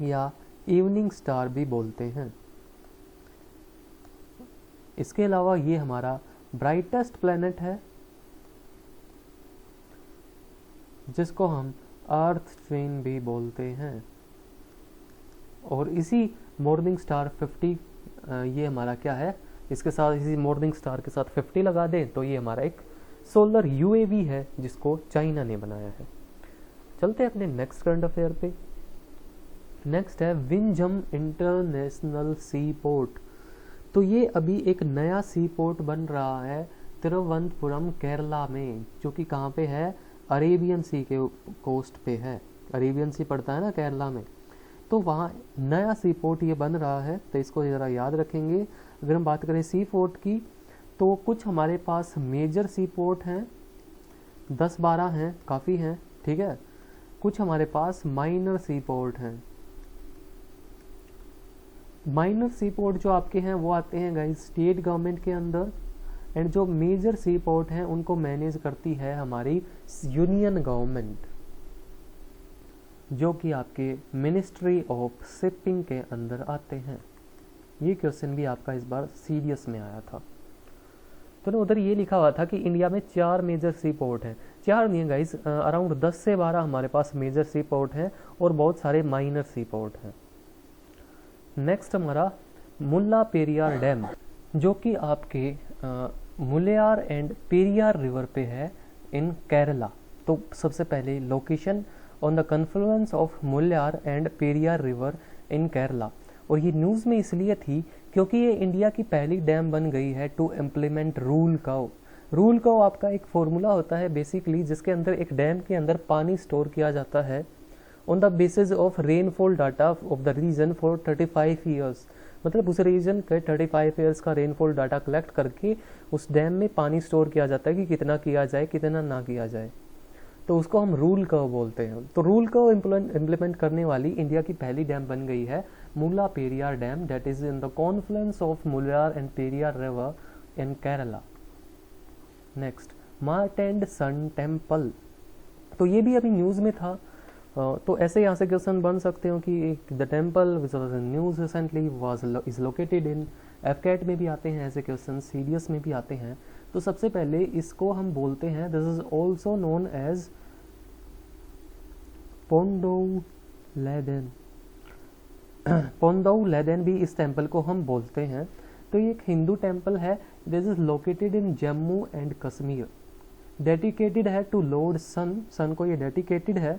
या इवनिंग स्टार भी बोलते हैं। इसके अलावा ये हमारा ब्राइटेस्ट प्लेनेट है, जिसको हम अर्थ ट्वेन भी बोलते हैं। और इसी मॉर्निंग स्टार 50 ये हमारा क्या है, इसके साथ इसी मॉर्निंग स्टार के साथ 50 लगा दें तो ये हमारा एक सोलर यूएवी है, जिसको चाइना ने बनाया है। चलते हैं अपने नेक्स्ट करंट अफेयर पे। नेक्स्ट है विंझम इंटरनेशनल सी पोर्ट। तो ये अभी एक नया सी पोर्ट बन रहा है तिरुवनंतपुरम, केरला में, जो कि कहाँ पे है, अरेबियन सी के कोस्ट पे है। अरेबियन सी पड़ता है ना केरला में, तो वहाँ नया सी पोर्ट ये बन रहा है, तो इसको ज़रा याद रखेंगे। अगर हम बात करें सी पोर्ट की, तो कुछ हमारे पास मेजर सी पोर्ट हैं, 10-12 हैं, काफ़ी हैं, ठीक है। कुछ हमारे पास माइनर सी पोर्ट हैं। माइनर सी पोर्ट जो आपके हैं वो आते हैं गाइस स्टेट गवर्नमेंट के अंदर, एंड जो मेजर सी पोर्ट हैं उनको मैनेज करती है हमारी यूनियन गवर्नमेंट, जो कि आपके मिनिस्ट्री ऑफ शिपिंग के अंदर आते हैं। ये क्वेश्चन भी आपका इस बार सीडीएस में आया था। तो ना उधर ये लिखा हुआ था कि इंडिया में 4 मेजर सी पोर्ट हैं, 4 नहीं गाइस, अराउंड 10 से 12 हमारे पास मेजर सी पोर्ट हैं और बहुत सारे माइनर सी पोर्ट हैं। नेक्स्ट हमारा मुल्ला पेरियार डैम, जो कि आपके मुल्लार एंड पेरियार रिवर पे है इन केरला। तो सबसे पहले location on the confluence of Mullar and Periyar river in Kerala. और ये न्यूज़ में इसलिए थी क्योंकि ये इंडिया की पहली डैम बन गई है to implement rule curve. Rule curve आपका एक फॉर्मूला होता है बेसिकली, जिसके अंदर एक डैम के अंदर पानी स्टोर किया जाता है on the basis of rainfall data of the region for 35 years. मतलब उस रीजन के 35 ईयर्स का रेनफॉल डाटा कलेक्ट करके उस डैम में पानी स्टोर किया जाता है कि कितना किया जाए, कितना ना किया जाए। तो उसको हम रूल कर्व बोलते हैं। तो रूल कर्व इम्प्लीमेंट करने वाली इंडिया की पहली डैम बन गई है Mulla Periyar dam, that is in the confluence of Mullar and Periyar river in Kerala. Next, Martand sun temple. तो ये भी अभी न्यूज़ में था, तो ऐसे यहाँ से क्वेश्चन बन सकते हो कि the temple which was in news recently was is located in, AFCAT में भी आते हैं ऐसे क्वेश्चन, सीडीएस में भी आते हैं। तो सबसे पहले इसको हम बोलते हैं, this is also known as Pandou Laidan. Pandou Laidan भी इस टेम्पल को हम बोलते हैं। तो ये एक हिंदू टेम्पल है, this is located in Jammu and Kashmir, dedicated है टू लॉर्ड सन। सन को ये डेडिकेटेड है।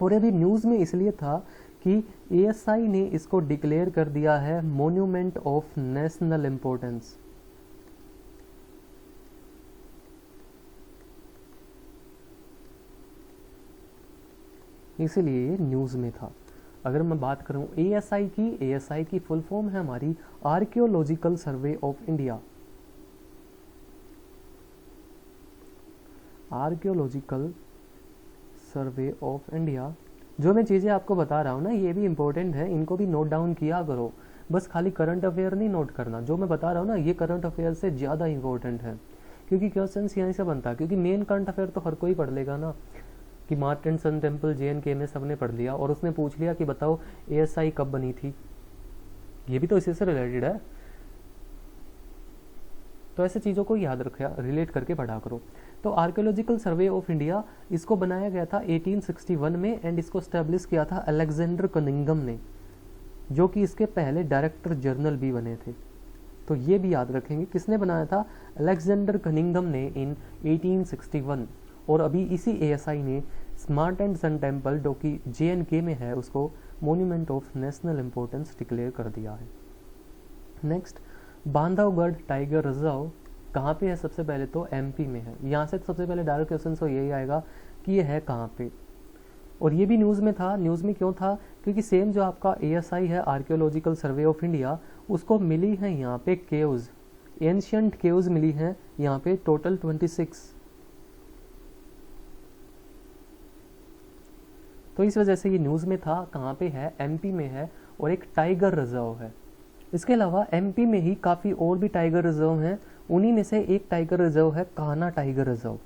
और अभी न्यूज़ में इसलिए था कि एएसआई ने इसको डिक्लेयर कर दिया है मॉन्यूमेंट ऑफ नेशनल इम्पोर्टेंस। इसीलिए ये न्यूज़ में था। अगर मैं बात करूं एएसआई की फुल फॉर्म है हमारी archaeological survey of India. Archaeological survey of India. जो मैं चीज़ें आपको बता रहा हूँ ना, ये भी इंपॉर्टेंट है, इनको भी नोट डाउन किया करो। बस खाली करंट अफेयर नहीं नोट करना, जो मैं बता रहा हूँ ना ये करंट अफेयर से ज़्यादा इंपॉर्टेंट है, क्योंकि क्वेश्चन यहीं से बनता है। क्योंकि मेन करंट अफेयर तो हर कोई पढ़ लेगा ना, कि मार्टन सन टेम्पल JNK में सबने पढ़ लिया, और उसने पूछ लिया कि बताओ ASI कब बनी थी, ये भी तो इसी से रिलेटेड है। तो ऐसे चीज़ों को याद रखा, रिलेट करके पढ़ा करो। तो आर्कियोलॉजिकल सर्वे ऑफ इंडिया, इसको बनाया गया था 1861 में, एंड इसको स्टैब्लिश किया था अलेक्जेंडर कनिंगम ने, जो कि इसके पहले डायरेक्टर जनरल भी बने थे। तो ये भी याद रखेंगे, किसने बनाया था? अलेक्जेंडर कनिंगम ने इन 1861। और अभी इसी ASI ने स्मार्ट एंड सन टेम्पल, जो कि JNK में है, उसको monument of national importance declare कर दिया है। नेक्स्ट, बांधवगढ़ टाइगर रिजर्व कहाँ पे है? सबसे पहले तो MP में है। यहाँ से सबसे पहले डायरेक्ट क्वेश्चन तो यही आएगा कि ये है कहाँ पे। और ये भी न्यूज़ में था। न्यूज़ में क्यों था? क्योंकि सेम जो आपका ASI है, आर्कियोलॉजिकल सर्वे ऑफ इंडिया, उसको मिली है यहाँ पे केव्स, एंशियंट केव्स मिली हैं यहाँ पे, टोटल 26। तो इस वजह से ये न्यूज़ में था। कहाँ पे है? MP में है, और एक टाइगर रिजर्व है। इसके अलावा MP में ही काफ़ी और भी टाइगर रिजर्व हैं। उन्हीं में से एक टाइगर रिजर्व है कान्हा टाइगर रिजर्व,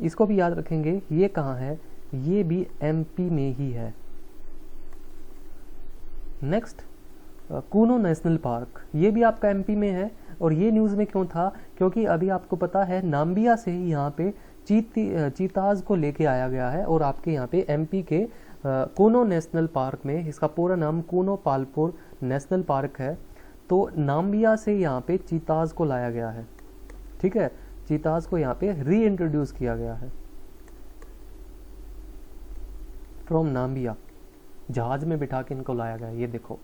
इसको भी याद रखेंगे। ये कहाँ है? ये भी MP में ही है। नेक्स्ट, कूनो नेशनल पार्क, ये भी आपका MP में है। और ये न्यूज़ में क्यों था? क्योंकि अभी आपको पता है नाम्बिया से ही यहाँ पे चीताज को लेके आया गया है, और आपके यहाँ पे MP के कूनो नेशनल पार्क में, इसका पूरा नाम कूनो पालपुर नेशनल पार्क है, तो नाम्बिया से यहाँ पे चीताज को लाया गया है। ठीक है, चीताज को यहाँ पे री इंट्रोड्यूस किया गया है फ्रॉम नाम्बिया, जहाज में बिठा के इनको लाया गया है, ये देखो।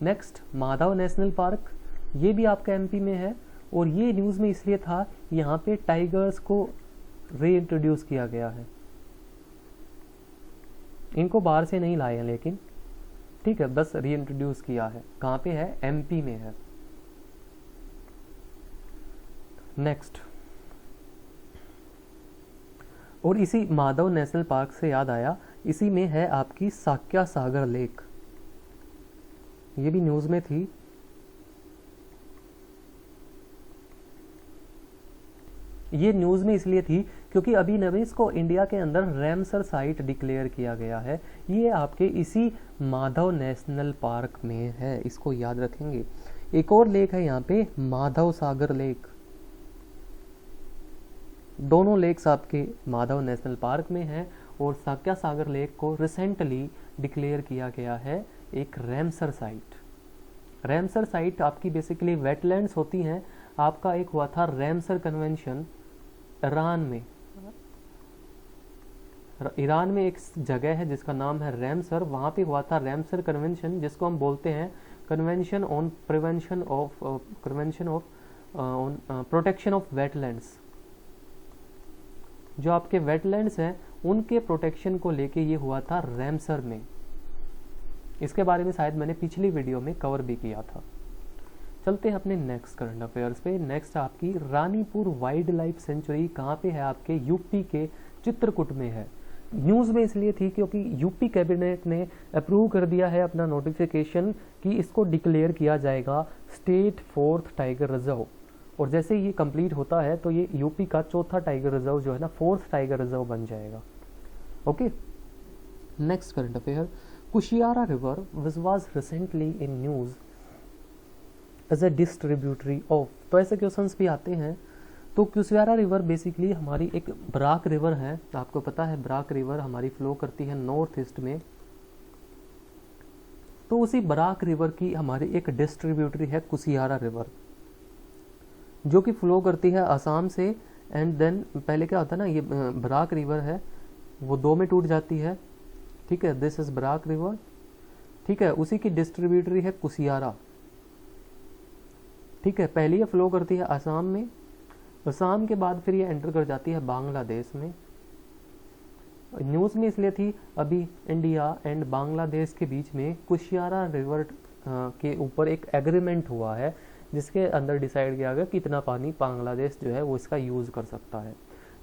नेक्स्ट, माधव नेशनल पार्क, ये भी आपका MP में है, और ये न्यूज़ में इसलिए था, यहाँ पे टाइगर्स को री इंट्रोड्यूस किया गया है। इनको बाहर से नहीं लाए हैं लेकिन, ठीक है, बस री इंट्रोड्यूस किया है। कहाँ पे है? MP में है। नेक्स्ट, और इसी माधव नेशनल पार्क से याद आया, इसी में है आपकी साक्या सागर लेक, ये भी न्यूज़ में थी। ये न्यूज़ में इसलिए थी क्योंकि अभी नवेश को इंडिया के अंदर रैमसर साइट डिक्लेयर किया गया है। ये आपके इसी माधव नेशनल पार्क में है, इसको याद रखेंगे। एक और लेक है यहाँ पे, माधव सागर लेक। दोनों लेक्स आपके माधव नेशनल पार्क में हैं, और साक्या सागर लेक को रिसेंटली डिक्लेयर किया गया है एक रैमसर साइट। रैमसर साइट आपकी बेसिकली वेटलैंड्स होती हैं। आपका एक हुआ था रैमसर कन्वेंशन ईरान में एक जगह है जिसका नाम है रैमसर, वहाँ पे हुआ था रैमसर कन्वेंशन, जिसको हम बोलते हैं convention on protection of wetlands. जो आपके वेटलैंड्स हैं उनके प्रोटेक्शन को लेके ये हुआ था रैमसर में। इसके बारे में शायद मैंने पिछली वीडियो में कवर भी किया था। चलते हैं अपने नेक्स्ट करंट अफेयर्स पे। नेक्स्ट आपकी रानीपुर वाइल्ड लाइफ सेंचुरी कहाँ पे है? आपके यूपी के चित्रकूट में है। न्यूज़ में इसलिए थी क्योंकि यूपी कैबिनेट ने अप्रूव कर दिया है अपना नोटिफिकेशन कि इसको डिक्लेयर किया जाएगा स्टेट 4th टाइगर रिजर्व। और जैसे ये कंप्लीट होता है तो ये यूपी का 4था टाइगर रिजर्व जो है ना 4th टाइगर रिजर्व बन जाएगा। Okay, next current affair, Kushiyara river was recently in news as a distributary of. तो ऐसे क्वेश्चंस भी आते हैं। तो कुशियारा रिवर बेसिकली हमारी एक बराक रिवर है, आपको पता है बराक रिवर हमारी फ्लो करती है नॉर्थ ईस्ट में। तो उसी बराक रिवर की हमारी एक डिस्ट्रीब्यूटरी है कुशियारा रिवर, जो कि फ्लो करती है असम से। एंड देन पहले क्या होता है ना, ये बराक रिवर है वो 2 में टूट जाती है। ठीक है, दिस इज बराक रिवर। ठीक है, उसी की डिस्ट्रीब्यूटरी है कुशियारा। ठीक है, पहले ये फ्लो करती है असम में, असम के बाद फिर ये एंटर कर जाती है बांग्लादेश में। न्यूज़ में इसलिए थी अभी इंडिया एंड बांग्लादेश के बीच में कुशियारा रिवर के ऊपर एक एग्रीमेंट हुआ है, जिसके अंदर डिसाइड किया गया कितना पानी बांग्लादेश जो है वो इसका यूज़ कर सकता है।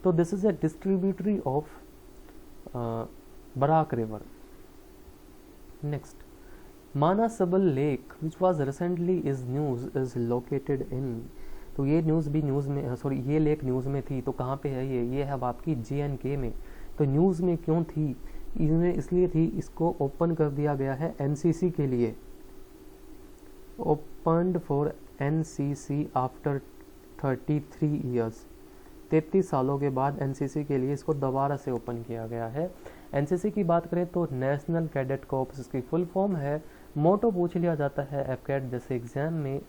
तो this is a distributary of Barak river. Next, Manasbal lake which was recently is news is located in, तो ये न्यूज़ भी न्यूज़ में, सॉरी ये लेक न्यूज़ में थी, तो कहाँ पे है ये है अब आपकी JNK में। तो न्यूज़ में क्यों थी, इसमें इसलिए थी, इसको ओपन कर दिया गया है NCC के लिए, opened for NCC after 33 years, 33 सालों के बाद NCC के लिए इसको दोबारा से ओपन किया गया है। NCC की बात करें तो नेशनल कैडेट कॉर्प्स इसकी फुल फॉर्म है। मोटो पूछ लिया जाता है एफकेट जैसे एग्जाम में,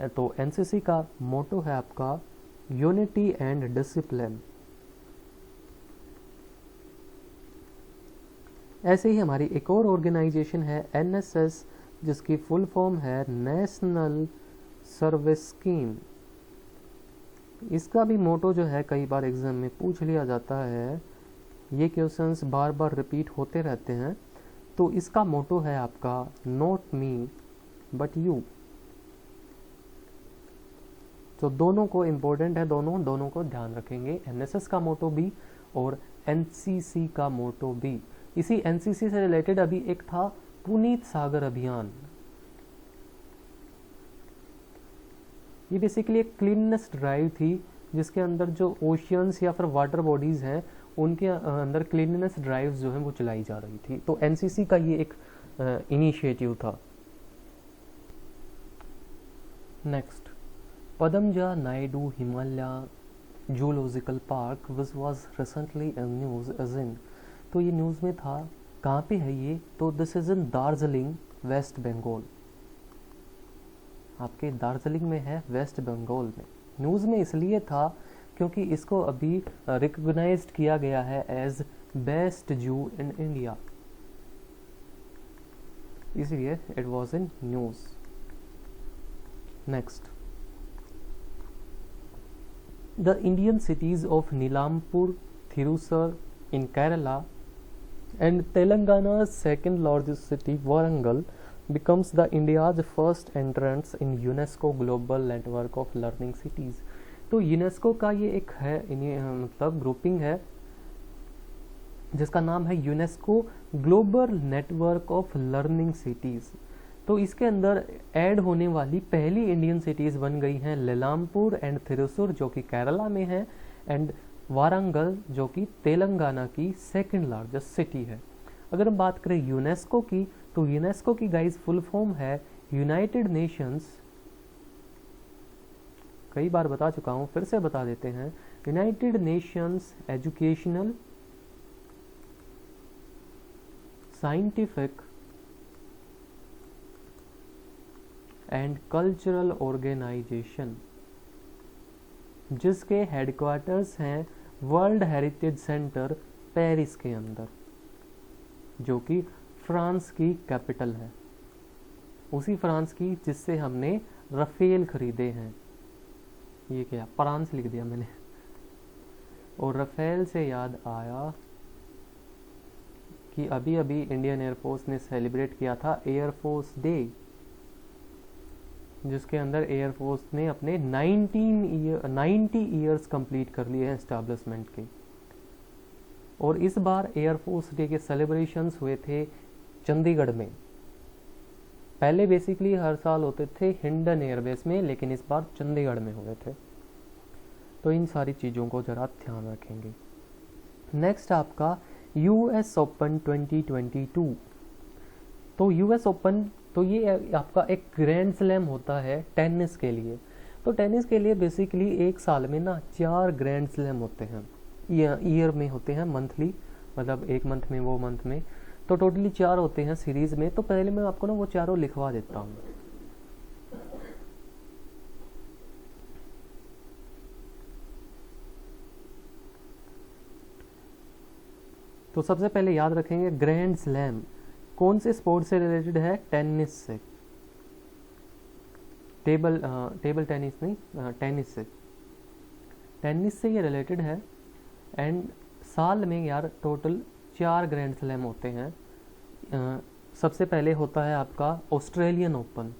तो NCC का मोटो है आपका यूनिटी एंड डिसिप्लिन। ऐसे ही हमारी एक और ऑर्गेनाइजेशन है NSS, जिसकी फुल फॉर्म है नेशनल सर्विस स्कीम। इसका भी मोटो जो है कई बार एग्जाम में पूछ लिया जाता है, ये क्वेश्चंस बार बार रिपीट होते रहते हैं। तो इसका मोटो है आपका नॉट मी बट यू। तो दोनों को इम्पोर्टेंट है, दोनों को ध्यान रखेंगे, NSS का मोटो भी और NCC का मोटो भी। इसी NCC से रिलेटेड अभी एक था पुनीत सागर अभियान। ये बेसिकली एक क्लीननेस ड्राइव थी, जिसके अंदर जो ओशियंस या फिर वाटर बॉडीज हैं उनके अंदर क्लीननेस ड्राइव्स जो हैं वो चलाई जा रही थी। तो NCC का ये एक इनिशिएटिव था। Next, Padmaja Naidu Himalaya zoological park which was recently in news is in, तो ये न्यूज़ में था, कहाँ पे है ये, तो this is in Darjeeling West Bengal. आपके दार्जिलिंग में है, वेस्ट बंगाल में। न्यूज़ में इसलिए था क्योंकि इसको अभी रिकॉग्नाइज्ड किया गया है as best zoo in India, इसलिए it was in news. Next, the Indian cities of Nilambur, Thrissur in Kerala and Telangana's second largest city Warangal becomes the India's first entrance in UNESCO Global Network of Learning Cities। तो UNESCO का ये एक है मतलब grouping है जिसका नाम है UNESCO global network of learning cities. तो इसके अंदर ऐड होने वाली पहली इंडियन सिटीज़ बन गई हैं लीलामपुर एंड थिरुसुर जो कि केरला में है, एंड वारंगल जो कि तेलंगाना की सेकंड लार्जेस्ट सिटी है। अगर हम बात करें यूनेस्को की, तो यूनेस्को की गाइस फुल फॉर्म है यूनाइटेड नेशंस, कई बार बता चुका हूं, फिर से बता देते हैं, United Nations Educational Scientific and Cultural Organization, जिसके हेडक्वार्टर्स हैं वर्ल्ड हेरिटेज सेंटर पेरिस के अंदर, जो कि फ्रांस की कैपिटल है, उसी फ्रांस की जिससे हमने रफेल खरीदे हैं। ये क्या फ्रांस लिख दिया मैंने। और रफेल से याद आया कि अभी अभी इंडियन एयरफोर्स ने सेलिब्रेट किया था एयरफोर्स डे, जिसके अंदर एयरफोर्स ने अपने 90 ईयर्स कंप्लीट कर लिए हैं एस्टैब्लिशमेंट के। और इस बार एयरफोर्स डे के सेलिब्रेशंस हुए थे चंडीगढ़ में। पहले बेसिकली हर साल होते थे हिंडन एयरबेस में, लेकिन इस बार चंडीगढ़ में हुए थे। तो इन सारी चीज़ों को ज़रा ध्यान रखेंगे। नेक्स्ट आपका US ओपन 2022। तो US ओपन, तो ये आपका एक ग्रैंड स्लैम होता है टेनिस के लिए। तो टेनिस के लिए बेसिकली एक साल में ना 4 ग्रैंड स्लैम होते हैं, ईयर में होते हैं, मंथली, मतलब एक मंथ में वो मंथ में, तो टोटली 4 होते हैं सीरीज में। तो पहले मैं आपको ना वो चारों लिखवा देता हूँ। तो सबसे पहले याद रखेंगे ग्रैंड स्लैम कौन से स्पोर्ट से रिलेटेड है, टेनिस से, टेबल टेनिस नहीं, टेनिस से ये रिलेटेड है। एंड साल में यार टोटल 4 ग्रैंड स्लैम होते हैं। सबसे पहले होता है आपका ऑस्ट्रेलियन ओपन,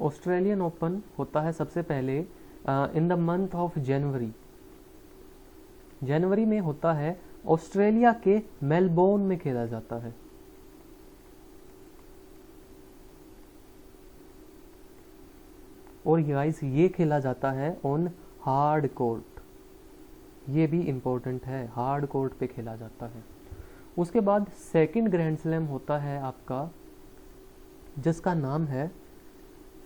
ऑस्ट्रेलियन ओपन होता है सबसे पहले in the month of January. जनवरी में होता है, ऑस्ट्रेलिया के मेलबोर्न में खेला जाता है। और गाइस ये खेला जाता है ऑन हार्ड कोर्ट, ये भी इंपॉर्टेंट है, हार्ड कोर्ट पे खेला जाता है। उसके बाद सेकंड ग्रैंड स्लैम होता है आपका, जिसका नाम है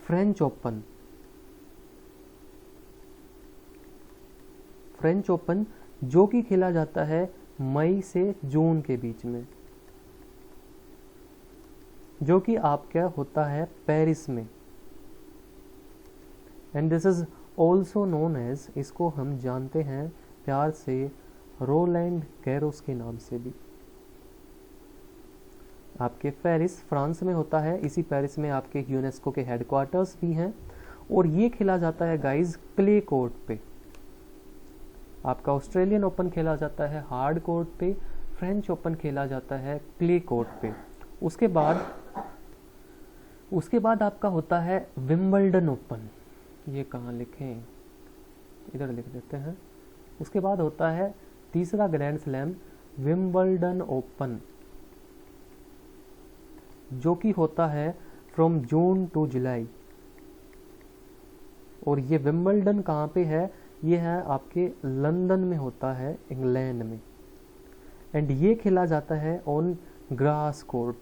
फ्रेंच ओपन। फ्रेंच ओपन जो कि खेला जाता है मई से जून के बीच में, जो कि आपका होता है पेरिस में। And this is also known as, इसको हम जानते हैं प्यार से रोलैंड गैरोस के नाम से भी। आपके पेरिस फ्रांस में होता है, इसी पेरिस में आपके यूनेस्को के हेडक्वार्टर्स भी हैं। और ये खेला जाता है गाइज क्ले कोर्ट पे। आपका ऑस्ट्रेलियन ओपन खेला जाता है हार्ड कोर्ट पे, फ्रेंच ओपन खेला जाता है क्ले कोर्ट पे। उसके बाद आपका होता है विंबलडन ओपन। ये कहाँ लिखें, इधर लिख देते हैं। उसके बाद होता है तीसरा ग्रैंड स्लैम विंबलडन ओपन, जो कि होता है फ्रॉम जून टू जुलाई। और ये विंबलडन कहाँ पे है, ये है आपके लंदन में होता है, इंग्लैंड में। एंड ये खेला जाता है on grass court.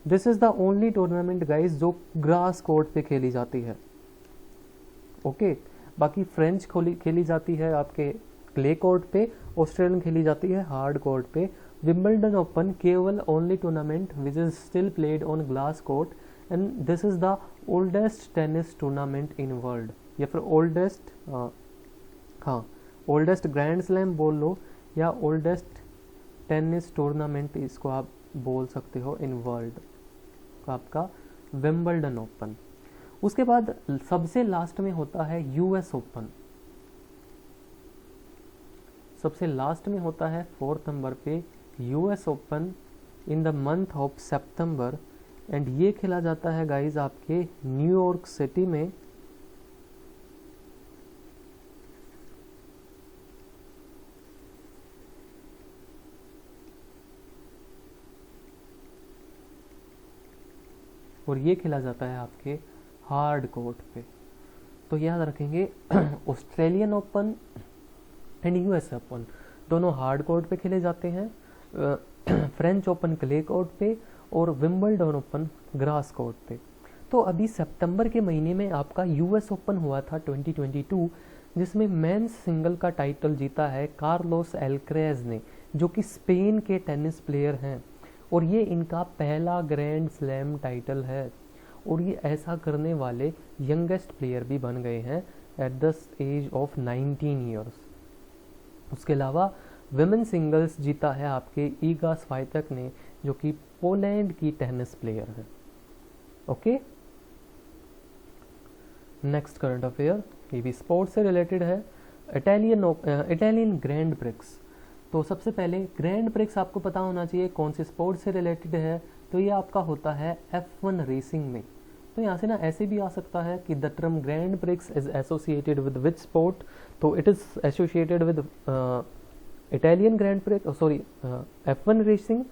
This is the only tournament guys जो ग्रास कोर्ट पे खेली जाती है। ओके बाकी फ्रेंच खेली जाती है आपके क्ले कोर्ट पे, ऑस्ट्रेलियन खेली जाती है हार्ड कोर्ट पे। विंबलडन ओपन केवल only tournament which is still played on glass court, and this is the oldest tennis tournament in world, या फिर ओल्डेस्ट ग्रैंड स्लैम बोल लो, या ओल्डेस्ट टेनिस टूर्नामेंट इसको आप बोल सकते हो इन वर्ल्ड, आपका विंबलडन ओपन। उसके बाद सबसे लास्ट में होता है यूएस ओपन। सबसे लास्ट में होता है 4 नंबर पे US open in the month of September. And ये खेला जाता है गाइज आपके न्यूयॉर्क सिटी में। और ये खेला जाता है आपके हार्ड कोर्ट पे। तो याद रखेंगे Australian open and US open दोनों हार्ड कोर्ट पे खेले जाते हैं, फ्रेंच ओपन क्ले कोर्ट पे, और विंबलडन ओपन ग्रास कोर्ट पे। तो अभी सितंबर के महीने में आपका यूएस ओपन हुआ था 2022, जिसमें मेंस सिंगल का टाइटल जीता है कार्लोस एल्क्रेज ने, जो कि स्पेन के टेनिस प्लेयर हैं। और ये इनका पहला ग्रैंड स्लैम टाइटल है, और ये ऐसा करने वाले यंगेस्ट प्लेयर भी बन गए हैं at the age of 19 years. उसके अलावा विमेन सिंगल्स जीता है आपके ईगा स्वाइटेक ने, जो कि पोलैंड की टेनिस प्लेयर है। ओके नेक्स्ट करंट अफेयर, ये भी स्पोर्ट्स से रिलेटेड है। Italian grand prix. तो सबसे पहले ग्रैंड प्रिक्स आपको पता होना चाहिए कौन से स्पोर्ट से रिलेटेड है। तो ये आपका होता है F1 रेसिंग में। तो यहाँ से ना ऐसे भी आ सकता है कि the term grand prix is associated with which sport, तो it is associated with Italian grand prix, sorry F1 racing.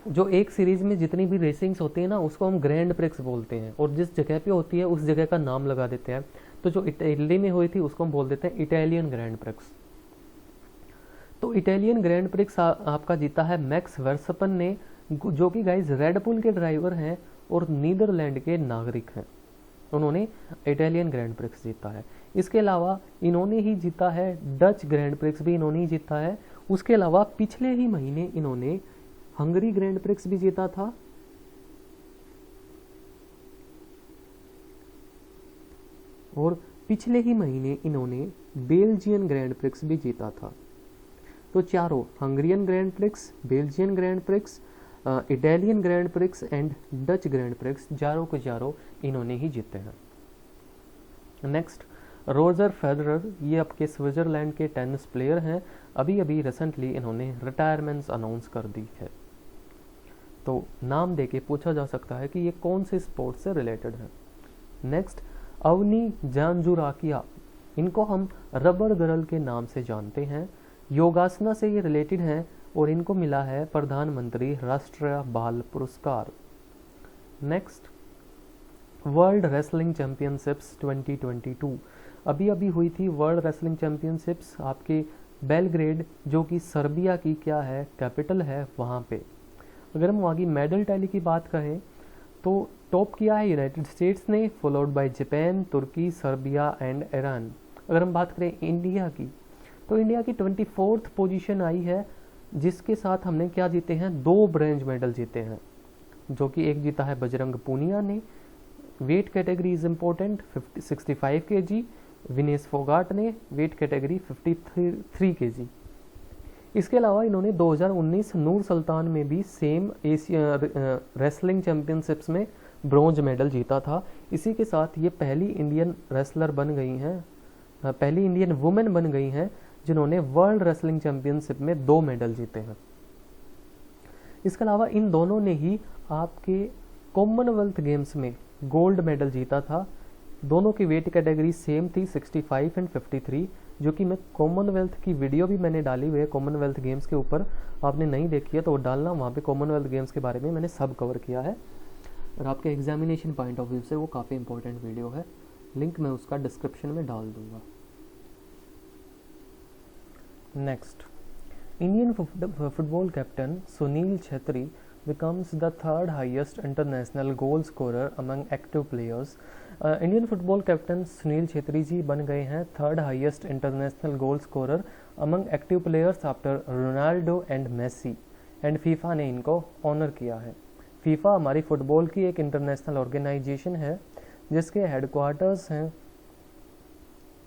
जो एक सीरीज में जितनी भी रेसिंग्स होती है ना, उसको हम ग्रैंड प्रिक्स बोलते हैं, और जिस जगह पे होती है उस जगह का नाम लगा देते हैं। तो जो इटली में हुई थी उसको हम बोल देते हैं इटालियन ग्रैंड प्रिक्स। तो इटालियन ग्रैंड प्रिक्स आपका जीता है मैक्स वर्सपन ने, जो कि गाइज रेडपुल के ड्राइवर हैं और नीदरलैंड के नागरिक हैं। उन्होंने इटालियन ग्रैंड प्रिक्स जीता है। इसके अलावा इन्होंने ही जीता है डच ग्रैंड प्रिक्स भी इन्होंने ही जीता है। उसके अलावा पिछले ही महीने इन्होंने हंगरी ग्रैंड प्रिक्स भी जीता था, और पिछले ही महीने इन्होंने बेल्जियन ग्रैंड प्रिक्स भी जीता था। तो चारों Hungarian grand prix, Belgian grand prix, Italian grand prix and Dutch grand prix, चारों को चारों इन्होंने ही जीते हैं। नेक्स्ट रोजर फेडरर, ये आपके स्विट्जरलैंड के टेनिस प्लेयर हैं। अभी अभी रिसेंटली इन्होंने रिटायरमेंट्स अनाउंस कर दी है। तो नाम देके पूछा जा सकता है कि ये कौन से स्पोर्ट से रिलेटेड है। नेक्स्ट, अवनी जानजुराकिया, इनको हम रबर गर्ल के नाम से जानते हैं। योगासना से ये रिलेटेड हैं और इनको मिला है प्रधानमंत्री राष्ट्रीय बाल पुरस्कार। नेक्स्ट, वर्ल्ड रेसलिंग चैंपियनशिप्स 2022 अभी अभी हुई थी। वर्ल्ड रेसलिंग चैंपियनशिप्स आपके बेलग्रेड, जो कि सर्बिया की क्या है, कैपिटल है, वहाँ पे। अगर हम वहाँ की मेडल टैली की बात करें तो टॉप किया है यूनाइटेड स्टेट्स ने, followed by Japan, Turkey, Serbia and Iran. अगर हम बात करें इंडिया की, तो इंडिया की 24th पोजीशन आई है, जिसके साथ हमने क्या जीते हैं, 2 ब्रॉन्ज मेडल जीते हैं, जो कि एक जीता है बजरंग पूनिया ने, weight category is important, 65 kg, Vinesh Phogat ने वेट कैटेगरी 53 kg। इसके अलावा इन्होंने 2019 नूर सुल्तान में भी सेम एशिया रेसलिंग चैंपियनशिप्स में ब्रॉन्ज मेडल जीता था। इसी के साथ ये पहली इंडियन रेसलर बन गई हैं, पहली इंडियन वुमेन बन गई हैं जिन्होंने वर्ल्ड रेसलिंग चैंपियनशिप में 2 मेडल जीते हैं। इसके अलावा इन दोनों ने ही आपके कॉमनवेल्थ गेम्स में गोल्ड मेडल जीता था। दोनों की वेट कैटेगरी सेम थी, 65 एंड 53, जो कि मैं कॉमनवेल्थ की वीडियो भी मैंने डाली हुई है कॉमनवेल्थ गेम्स के ऊपर, आपने नहीं देखी है तो वो डालना, वहाँ पे कॉमनवेल्थ गेम्स के बारे में मैंने सब कवर किया है और आपके एग्जामिनेशन पॉइंट ऑफ व्यू से वो काफ़ी इंपॉर्टेंट वीडियो है, लिंक मैं उसका डिस्क्रिप्शन में डाल दूंगा। Next, Indian football captain Sunil Chhetri becomes the third highest international goal scorer among active players. Indian football captain Sunil Chhetri ji बन गए हैं 3rd highest international goal scorer among active players after Ronaldo and Messi, and FIFA ने इनको honour किया है। FIFA हमारी football की एक इंटरनेशनल ऑर्गेनाइजेशन है जिसके हेडक्वार्टर्स हैं,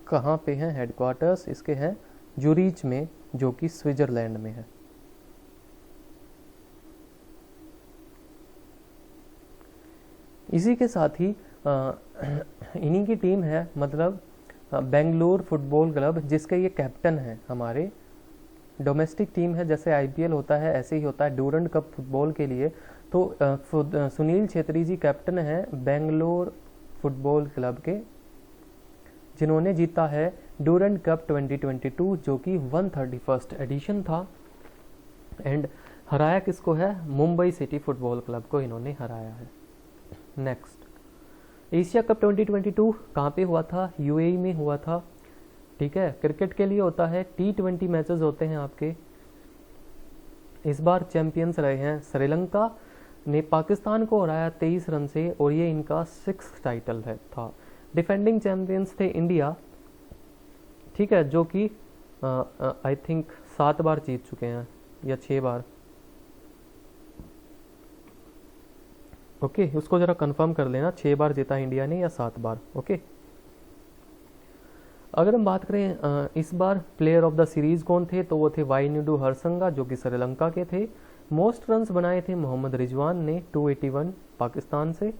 कहाँ पे हैं हेडक्वार्टर्स इसके हैं, जूरिच में, जो कि स्विट्जरलैंड में है। इसी के साथ ही इन्हीं की टीम है, मतलब बेंगलुरु फुटबॉल क्लब, जिसके ये कैप्टन है। हमारे डोमेस्टिक टीम है, जैसे आईपीएल होता है ऐसे ही होता है डूरंड कप फुटबॉल के लिए। तो सुनील छेत्री जी कैप्टन है बेंगलुरु फुटबॉल क्लब के, जिन्होंने जीता है डूरंड कप 2022, जो कि 131st एडिशन था। एंड हराया किसको है, मुंबई सिटी फुटबॉल क्लब को इन्होंने हराया है। नेक्स्ट, एशिया कप 2022 कहाँ पे हुआ था, यूएई में हुआ था। ठीक है, क्रिकेट के लिए होता है, T20 मैचेस होते हैं आपके। इस बार चैंपियंस रहे हैं श्रीलंका ने, पाकिस्तान को हराया 23 रन से और ये इनका 6th टाइटल है था। डिफेंडिंग चैंपियंस थे इंडिया, ठीक है, जो कि आई थिंक 7 बार जीत चुके हैं या 6 बार। ओके, उसको जरा कंफर्म कर लेना, 6 बार जीता इंडिया ने या 7 बार। ओके, अगर हम बात करें इस बार प्लेयर ऑफ द सीरीज कौन थे, तो वो थे वाइनुडू हरसंगा, जो कि श्रीलंका के थे। मोस्ट रन्स बनाए थे मोहम्मद रिजवान ने 281 पाकिस्तान से।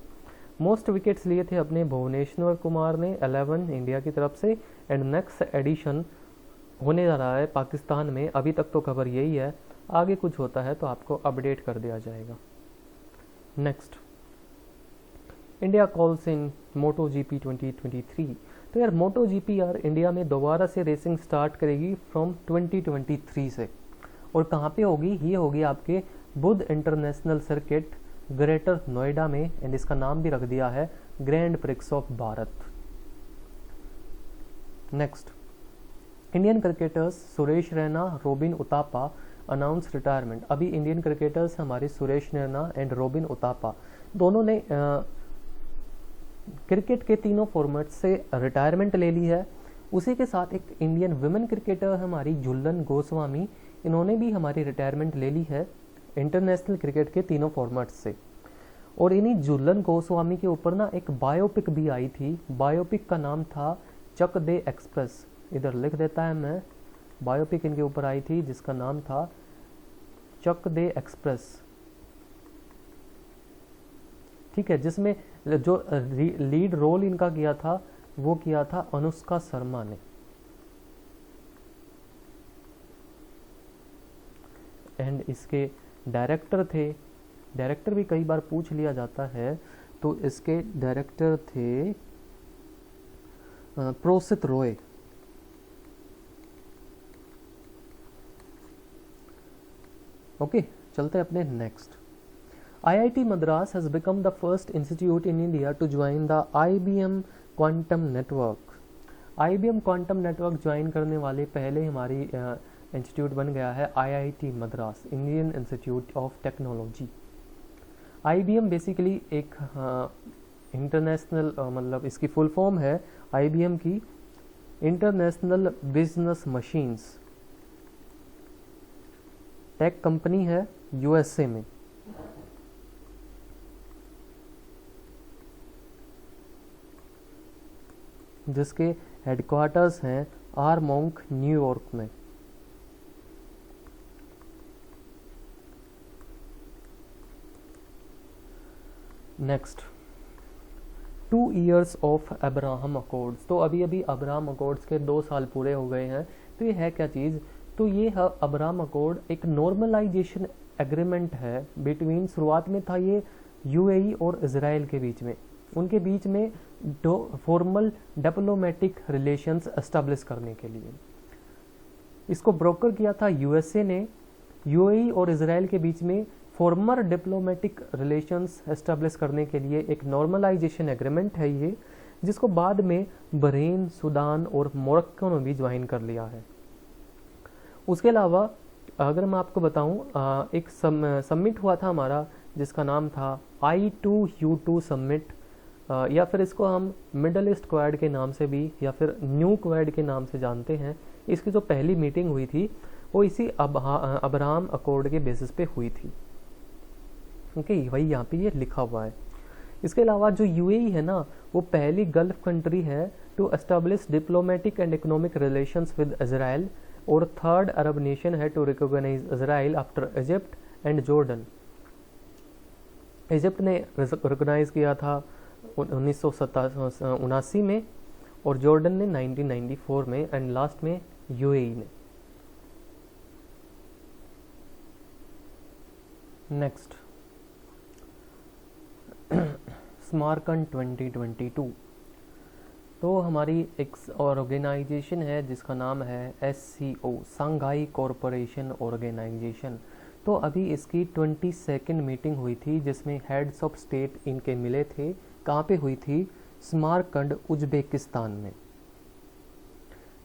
मोस्ट विकेट्स लिए थे अपने भुवनेश्वर कुमार ने 11 इंडिया की तरफ से। एंड नेक्स्ट एडिशन होने जा रहा है पाकिस्तान में, अभी तक तो खबर यही है, आगे कुछ होता है तो आपको अपडेट कर दिया जाएगा। Next, India calls in Moto GP 2023। तो यार मोटो जीपी यार इंडिया में दोबारा से रेसिंग स्टार्ट करेगी फ्रॉम 2023 से, और कहाँ पे होगी, ये होगी आपके Buddh international circuit greater Noida में। एंड इसका नाम भी रख दिया है grand prix of Bharat. Next, Indian cricketers Suresh Raina, Robin Uthappa announce retirement. अभी इंडियन क्रिकेटर्स हमारे सुरेश रैना एंड रोबिन उतापा दोनों ने क्रिकेट के तीनों फॉर्मेट से रिटायरमेंट ले ली है। उसी के साथ एक इंडियन वुमेन क्रिकेटर हमारी झुलन गोस्वामी, इन्होंने भी हमारी रिटायरमेंट ले ली है इंटरनेशनल क्रिकेट के तीनों फॉर्मेट से। और इन्हीं झुलन गोस्वामी के ऊपर ना एक बायोपिक भी आई थी, बायोपिक का नाम था चक दे एक्सप्रेस, इधर लिख देता है मैं, बायोपिक इनके ऊपर आई थी जिसका नाम था चक दे एक्सप्रेस। ठीक है, जिसमें जो लीड रोल इनका किया था वो किया था अनुष्का शर्मा ने। एंड इसके डायरेक्टर थे डायरेक्टर भी कई बार पूछ लिया जाता है, तो इसके डायरेक्टर थे प्रोसित रॉय। ओके, चलते हैं अपने next. IIT Madras has become the first institute in India to join the IBM Quantum Network। IBM Quantum Network join करने वाले पहले हमारी इंस्टीट्यूट बन गया है IIT Madras, Indian institute of technology. IBM basically एक इंटरनेशनल मतलब इसकी फुल फॉर्म है IBM की international business machines, tech company है USA में। जिसके हेडक्वार्टर्स हैं आरमोंक, न्यूयॉर्क में। Next, 2 years of Abraham accords. तो अभी अभी अब्राहम अकॉर्ड्स के 2 साल पूरे हो गए हैं। तो ये है क्या चीज़? तो ये अब्राहम अकॉर्ड एक नॉर्मलाइजेशन एग्रीमेंट है बिटवीन, शुरुआत में था ये UAE और इजराइल के बीच में, उनके बीच में फॉर्मल डिप्लोमेटिक रिलेशंस एस्टेब्लिश करने के लिए। इसको ब्रोकर किया था USA ने। UAE और इजराइल के बीच में फॉर्मल डिप्लोमेटिक रिलेशंस एस्टेब्लिश करने के लिए एक नॉर्मलाइजेशन एग्रीमेंट है ये, जिसको बाद में बहरीन, सूडान और मोरक्को ने भी ज्वाइन कर लिया है। उसके अलावा अगर मैं आपको बताऊं, एक समिट हुआ था हमारा जिसका नाम था I2U2 समिट, या फिर इसको हम मिडल ईस्ट क्वाड के नाम से भी या फिर न्यू क्वाड के नाम से जानते हैं। इसकी जो पहली मीटिंग हुई थी वो इसी अब्राहम अकॉर्ड के बेसिस पे हुई थी। ओके, वही यहाँ पे ये लिखा हुआ है। इसके अलावा जो UAE है ना, वो पहली गल्फ कंट्री है to establish diplomatic and economic relations with Israel, और थर्ड अरब नेशन है to recognise Israel after Egypt and Jordan. Egypt ने रिकॉग्नाइज किया था 1979 में, और जॉर्डन ने 1994 में, एंड लास्ट में UAE ने। Next, Samarkand 2022। तो हमारी एक ऑर्गेनाइजेशन है जिसका नाम है SCO, संघाई कॉरपोरेशन ऑर्गेनाइजेशन। तो अभी इसकी 22nd मीटिंग हुई थी जिसमें हेड्स ऑफ स्टेट इनके मिले थे। कहाँ पे हुई थी? स्मारकंड, उज्बेकिस्तान में,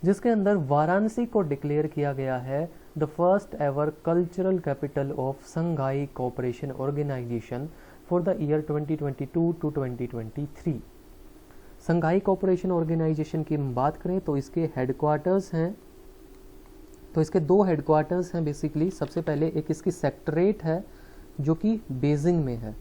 जिसके अंदर वाराणसी को डिक्लेयर किया गया है the first ever cultural capital of Shanghai Cooperation Organisation for the year 2022 to 2023। Shanghai Cooperation Organisation की बात करें तो इसके हेडक्वार्टर्स हैं, तो इसके 2 हेडक्वार्टर्स हैं बेसिकली। सबसे पहले एक इसकी सेक्रेटरीट है जो कि बीजिंग में है,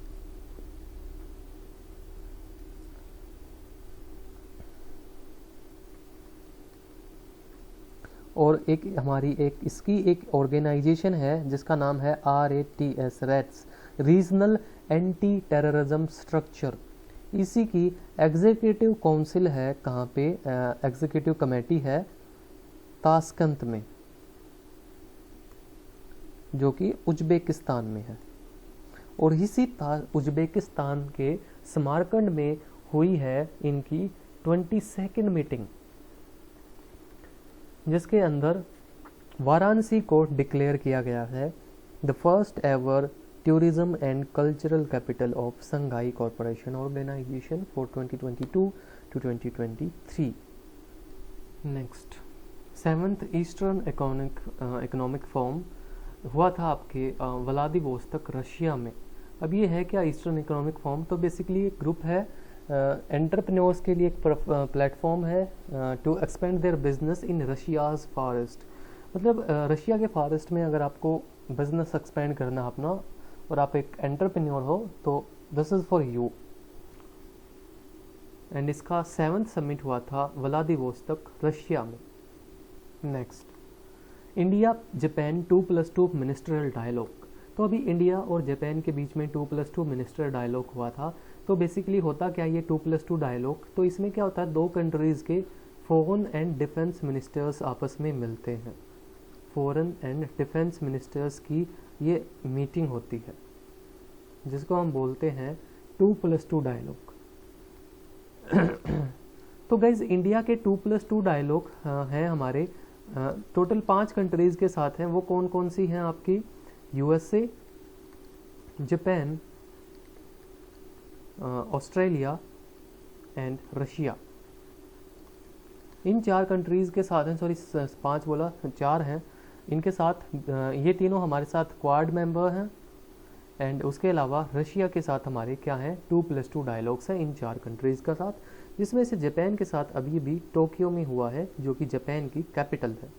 और एक हमारी एक इसकी एक ऑर्गेनाइजेशन है जिसका नाम है RATS, rats, regional anti terrorism structure. इसी की एग्जीक्यूटिव काउंसिल है कहाँ पे? एग्जीक्यूटिव कमेटी है ताशकंद में, जो कि उज्बेकिस्तान में है। और इसी उज्बेकिस्तान के समरकंद में हुई है इनकी 22nd मीटिंग, जिसके अंदर वाराणसी को डिक्लेयर किया गया है the first ever tourism and cultural capital of Shanghai Corporation Organisation for 2022 to 2023। Next, 7th Eastern Economic Forum हुआ था आपके व्लादिवोस्तोक, रशिया में। अब ये है क्या ईस्टर्न इकोनॉमिक फोरम? तो बेसिकली एक ग्रुप है, एंटरप्रेन्योर्स के लिए एक प्लेटफॉर्म है to expand their business in Russia's forest. मतलब रशिया के फॉरेस्ट में अगर आपको बिजनेस एक्सपेंड करना अपना, और आप एक एंटरप्रेन्योर हो, तो this is for you. And इसका 7th समिट हुआ था व्लादिवोस्तोक, रशिया में। Next, India Japan 2+2 ministerial dialogue. तो अभी इंडिया और जापान के बीच में 2+2 मिनिस्ट्रियल डायलॉग हुआ था। तो बेसिकली होता क्या ये 2+2 डायलॉग? तो इसमें क्या होता है, 2 कंट्रीज़ के फॉरेन एंड डिफेंस मिनिस्टर्स आपस में मिलते हैं। फॉरेन एंड डिफेंस मिनिस्टर्स की ये मीटिंग होती है। जिसको हम बोलते हैं 2+2 डायलॉग। तो गाइज इंडिया के 2+2 डायलॉग हैं हमारे, टोटल 5 कंट्रीज के साथ हैं। वो कौन कौन सी हैं आपकी? USA, Japan, Australia and Russia. In 4 countries के साथ हैं, सॉरी 5 बोला, 4 हैं। इनके साथ ये तीनों हमारे साथ क्वाड मेंबर हैं, एंड उसके अलावा रशिया के साथ हमारे क्या हैं? 2+2 डायलॉग्स हैं इन 4 कंट्रीज़ का साथ, जिसमें से जापान के साथ अभी भी टोक्यो में हुआ है, जो कि जापान की कैपिटल है।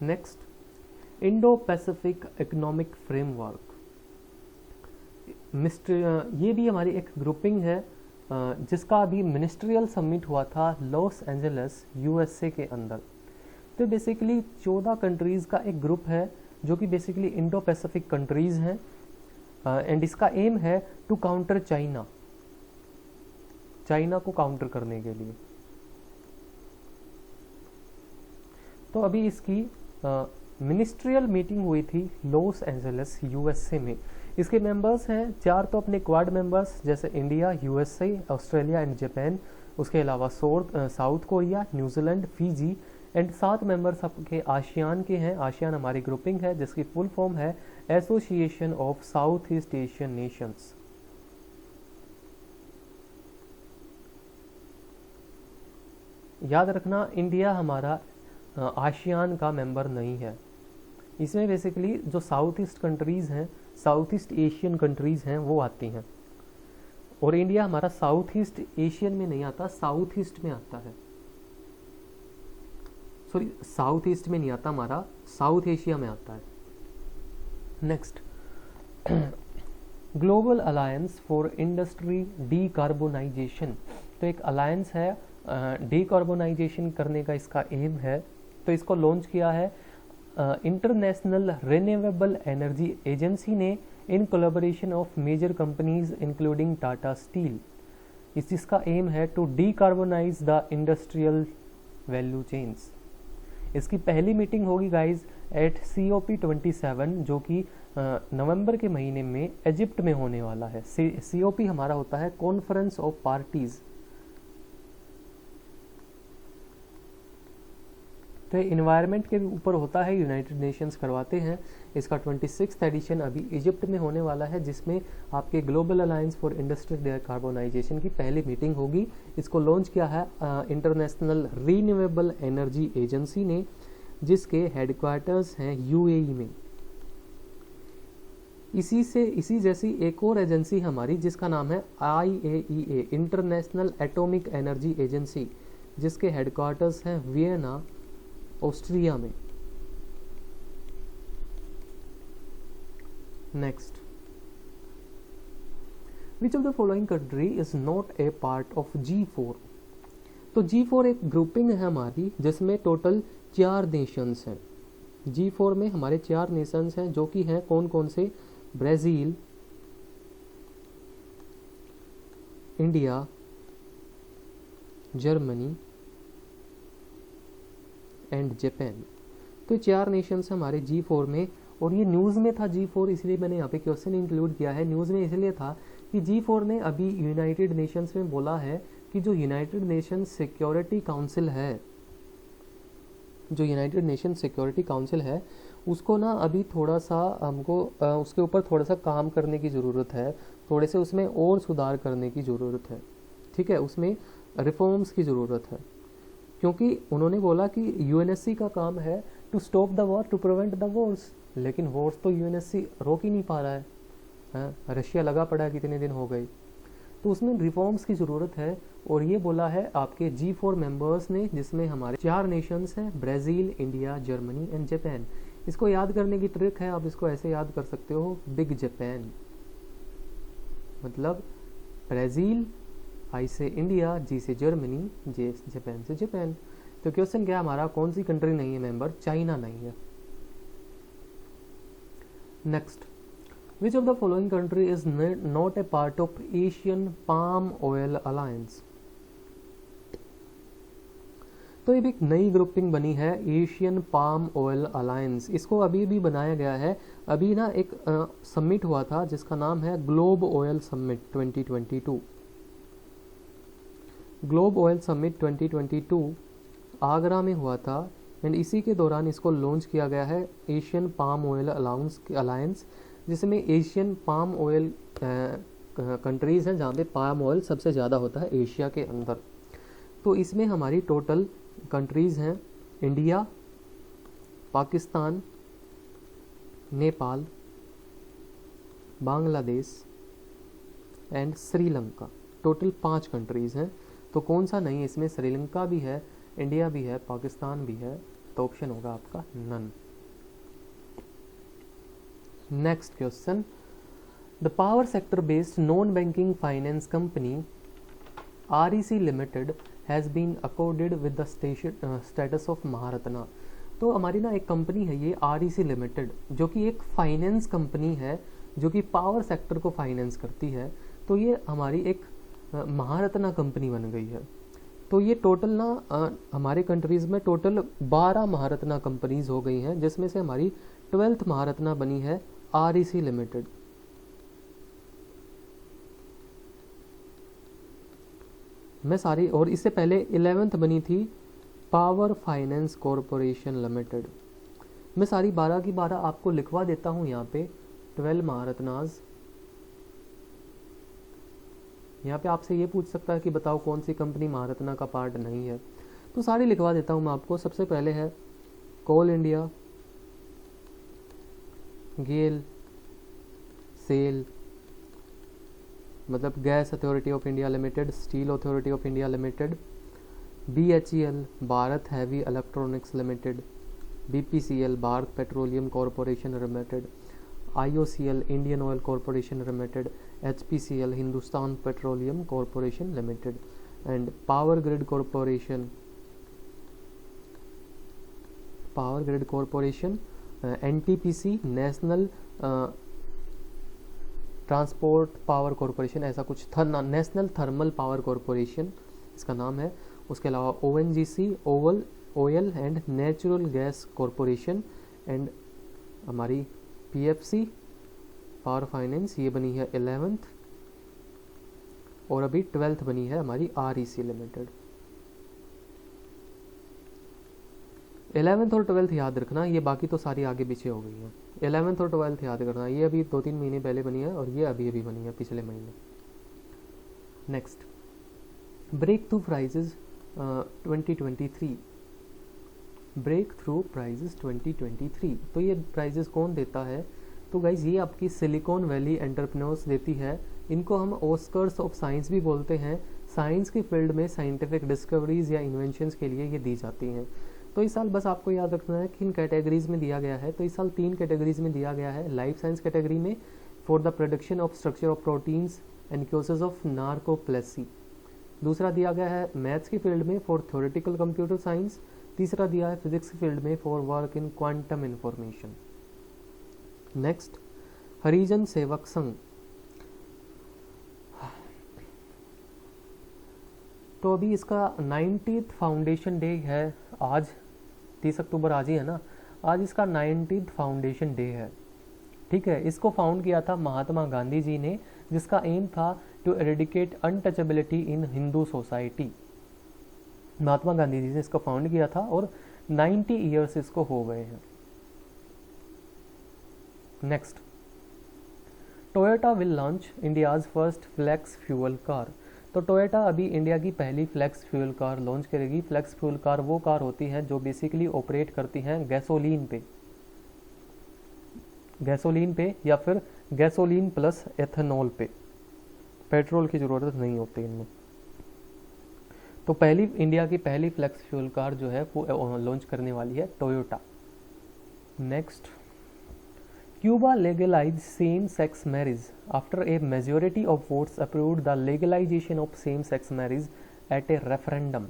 Next, Indo Pacific economic framework. ये भी हमारी एक ग्रुपिंग है, जिसका अभी मिनिस्ट्रियल समिट हुआ था लॉस एंजलिस यूएसए के अंदर। तो बेसिकली 14 कंट्रीज़ का एक ग्रुप है, जो कि बेसिकली इंडो पैसिफिक कंट्रीज़ हैं, एंड इसका एम है टू काउंटर चाइना को काउंटर करने के लिए। तो अभी इसकी मिनिस्ट्रियल मीटिंग हुई थी लॉस एंजलिस यूएसए में। इसके मेंबर्स हैं 4 तो अपने क्वाड मेंबर्स, जैसे India, USA, Australia and Japan. उसके अलावा south Korea, New Zealand, Fiji, and 7 members आपके आसियान के हैं। आसियान हमारी ग्रुपिंग है, जिसकी फुल फॉर्म है association of south east Asian Nations. याद रखना, इंडिया हमारा आसियान का मेंबर नहीं है। इसमें बेसिकली जो साउथ ईस्ट कंट्रीज़ हैं, साउथ ईस्ट एशियन कंट्रीज़ हैं, वो आती हैं, और इंडिया हमारा साउथ ईस्ट एशियन में नहीं आता, साउथ ईस्ट में आता है। सॉरी, साउथ ईस्ट में नहीं आता हमारा, साउथ एशिया में आता है। Next, global alliance for industry decarbonisation. तो एक अलायंस है, डीकार्बोनाइजेशन करने का इसका एम है। तो इसको लॉन्च किया है इंटरनेशनल रिन्यूएबल एनर्जी एजेंसी ने in collaboration of major companies including Tata steel. इसका एम है to decarbonise the industrial value chains. इसकी पहली मीटिंग होगी गाइज एट COP27, जो कि नवंबर के महीने में इजिप्ट में होने वाला है। COP हमारा होता है कॉन्फ्रेंस ऑफ पार्टीज। तो इन्वायरमेंट के ऊपर होता है, यूनाइटेड नेशंस करवाते हैं। इसका 26th एडिशन अभी इजिप्ट में होने वाला है, जिसमें आपके global alliance for industrial decarbonisation की पहली मीटिंग होगी। इसको लॉन्च किया है इंटरनेशनल रिन्यूएबल एनर्जी एजेंसी ने, जिसके हेडक्वार्टर्स हैं UAE में। इसी जैसी एक और एजेंसी हमारी, जिसका नाम है IAEA, international atomic energy agency, जिसके हेडक्वार्टर्स हैं वियना, ऑस्ट्रिया में। Next, which of the following country is not a part of G4। तो G4 एक ग्रुपिंग है हमारी, जिसमें टोटल 4 नेशंस हैं। G4 में हमारे 4 नेशंस हैं, जो कि हैं कौन कौन से? Brazil, India, Germany and Japan. तो 4 नेशंस हमारे G4 में, और ये न्यूज़ में था G4, इसलिए मैंने यहाँ पे क्वेश्चन इंक्लूड किया है। न्यूज़ में इसलिए था कि G4 ने अभी यूनाइटेड नेशंस में बोला है कि जो यूनाइटेड नेशंस सिक्योरिटी काउंसिल है, उसको ना अभी थोड़ा सा हमको उसके ऊपर थोड़ा सा काम करने की ज़रूरत है, थोड़े से उसमें और सुधार करने की ज़रूरत है। ठीक है, उसमें रिफॉर्म्स की ज़रूरत है, क्योंकि उन्होंने बोला कि UNSC का काम है to stop the war, to prevent the wars, लेकिन वॉर्स तो UNSC रोक ही नहीं पा रहा है। रशिया लगा पड़ा है, कितने दिन हो गए। तो उसमें रिफॉर्म्स की ज़रूरत है, और ये बोला है आपके G4 मेंबर्स ने, जिसमें हमारे 4 नेशंस हैं, Brazil, India, Germany and Japan. इसको याद करने की ट्रिक है, आप इसको ऐसे याद कर सकते हो, बिग जापान, मतलब ब्राज़ील, I से इंडिया, G से जर्मनी, J जापान से जापान। तो क्वेश्चन क्या हमारा, कौन सी कंट्री नहीं है मेंबर? चाइना नहीं है। Next, which of the following country is not a part of Asian palm oil alliance. तो ये भी एक नई ग्रुपिंग बनी है, एशियन पाम ऑयल अलायंस। इसको अभी भी बनाया गया है। अभी ना एक समिट हुआ था जिसका नाम है globe oil summit 2022। Globe oil summit 2022 Agra में हुआ था एंड इसी के दौरान इसको लॉन्च किया गया है, एशियन पाम ऑयल अलायंस, जिसमें एशियन पाम ऑयल कंट्रीज़ हैं जहाँ पे पाम ऑयल सबसे ज़्यादा होता है एशिया के अंदर। तो इसमें हमारी टोटल कंट्रीज़ हैं India, Pakistan, Nepal, Bangladesh and Sri Lanka. Total 5 countries हैं। तो कौन सा नहीं है इसमें? श्रीलंका भी है, इंडिया भी है, पाकिस्तान भी है। तो ऑप्शन होगा आपका none. Next question, the power sector based non banking finance company REC limited has been accorded with the status of Maharatna. तो हमारी ना एक कंपनी है ये REC लिमिटेड, जो कि एक फाइनेंस कंपनी है जो कि पावर सेक्टर को फाइनेंस करती है। तो ये हमारी एक महारत्ना कंपनी बन गई है। तो ये टोटल ना हमारे कंट्रीज़ में टोटल 12 महारत्ना कंपनीज हो गई हैं, जिसमें से हमारी 12th महारत्ना बनी है REC लिमिटेड। मैं सारी, और इससे पहले 11th बनी थी पावर फाइनेंस कॉरपोरेशन लिमिटेड। मैं सारी 12 की 12 आपको लिखवा देता हूँ यहाँ पे, 12 महारत्नाज। यहाँ पे आपसे ये पूछ सकता है कि बताओ कौन सी कंपनी महारत्ना का पार्ट नहीं है, तो सारी लिखवा देता हूँ मैं आपको। सबसे पहले है कोल इंडिया, गेल, सेल मतलब gas authority of India limited, steel authority of India limited, BHEL Bharat heavy electronics limited, BPCL Bharat petroleum corporation limited, IOCL Indian oil corporation limited, HPCL Hindustan petroleum corporation limited and power grid corporation, NTPC national transport power corporation, ऐसा कुछ था, national thermal power corporation इसका नाम है। उसके अलावा ONGC oil and natural gas corporation and हमारी PFC power finance, ये बनी है 11th, और अभी 12th बनी है हमारी REC लिमिटेड। 11th और 12th याद रखना, ये बाकी तो सारी आगे पीछे हो गई है। 11th और 12th याद करना, ये अभी 2-3 महीने पहले बनी है और ये अभी बनी है पिछले महीने। Next, breakthrough prizes 2023। Breakthrough prizes 2023, तो ये प्राइजेस कौन देता है? तो गाइज ये आपकी सिलिकॉन वैली एंटरप्रेन्योर्स देती है। इनको हम ऑस्कर्स ऑफ साइंस भी बोलते हैं। साइंस की फील्ड में साइंटिफिक डिस्कवरीज या इन्वेंशंस के लिए ये दी जाती हैं। तो इस साल बस आपको याद रखना है कि इन कैटेगरीज में दिया गया है। तो इस साल 3 कैटेगरीज में दिया गया है। लाइफ साइंस कैटेगरी में for the production of structure of proteins and cases of narcolepsy. दूसरा दिया गया है मैथ्स की फील्ड में फॉर थ्योरेटिकल कंप्यूटर साइंस। तीसरा दिया है फिजिक्स की फील्ड में for work in quantum information. Next, Harijan Sevak Sangh. तो अभी इसका 90th फाउंडेशन डे है आज, 30 अक्टूबर आज ही है ना, आज इसका 90th फाउंडेशन डे है। ठीक है, इसको फाउंड किया था महात्मा गांधी जी ने, जिसका एम था to eradicate untouchability in Hindu society. Mahatma Gandhi ji ने इसको फाउंड किया था और 90 ईयर्स इसको हो गए हैं। Next, Toyota will launch India's first flex fuel car. तो टोयोटा अभी इंडिया की पहली फ्लेक्स फ्यूल कार लॉन्च करेगी। फ्लेक्स फ्यूल कार वो कार होती हैं जो बेसिकली ऑपरेट करती हैं गैसोलीन पे या फिर गैसोलीन प्लस एथेनॉल पे। पेट्रोल की ज़रूरत नहीं होती इनमें। तो पहली इंडिया की पहली फ्लेक्स फ्यूल कार जो है वो लॉन्च करने वाली है Toyota. Next, Cuba legalized same-sex marriage after a majority of votes approved the legalization of same-sex marriage at a referendum।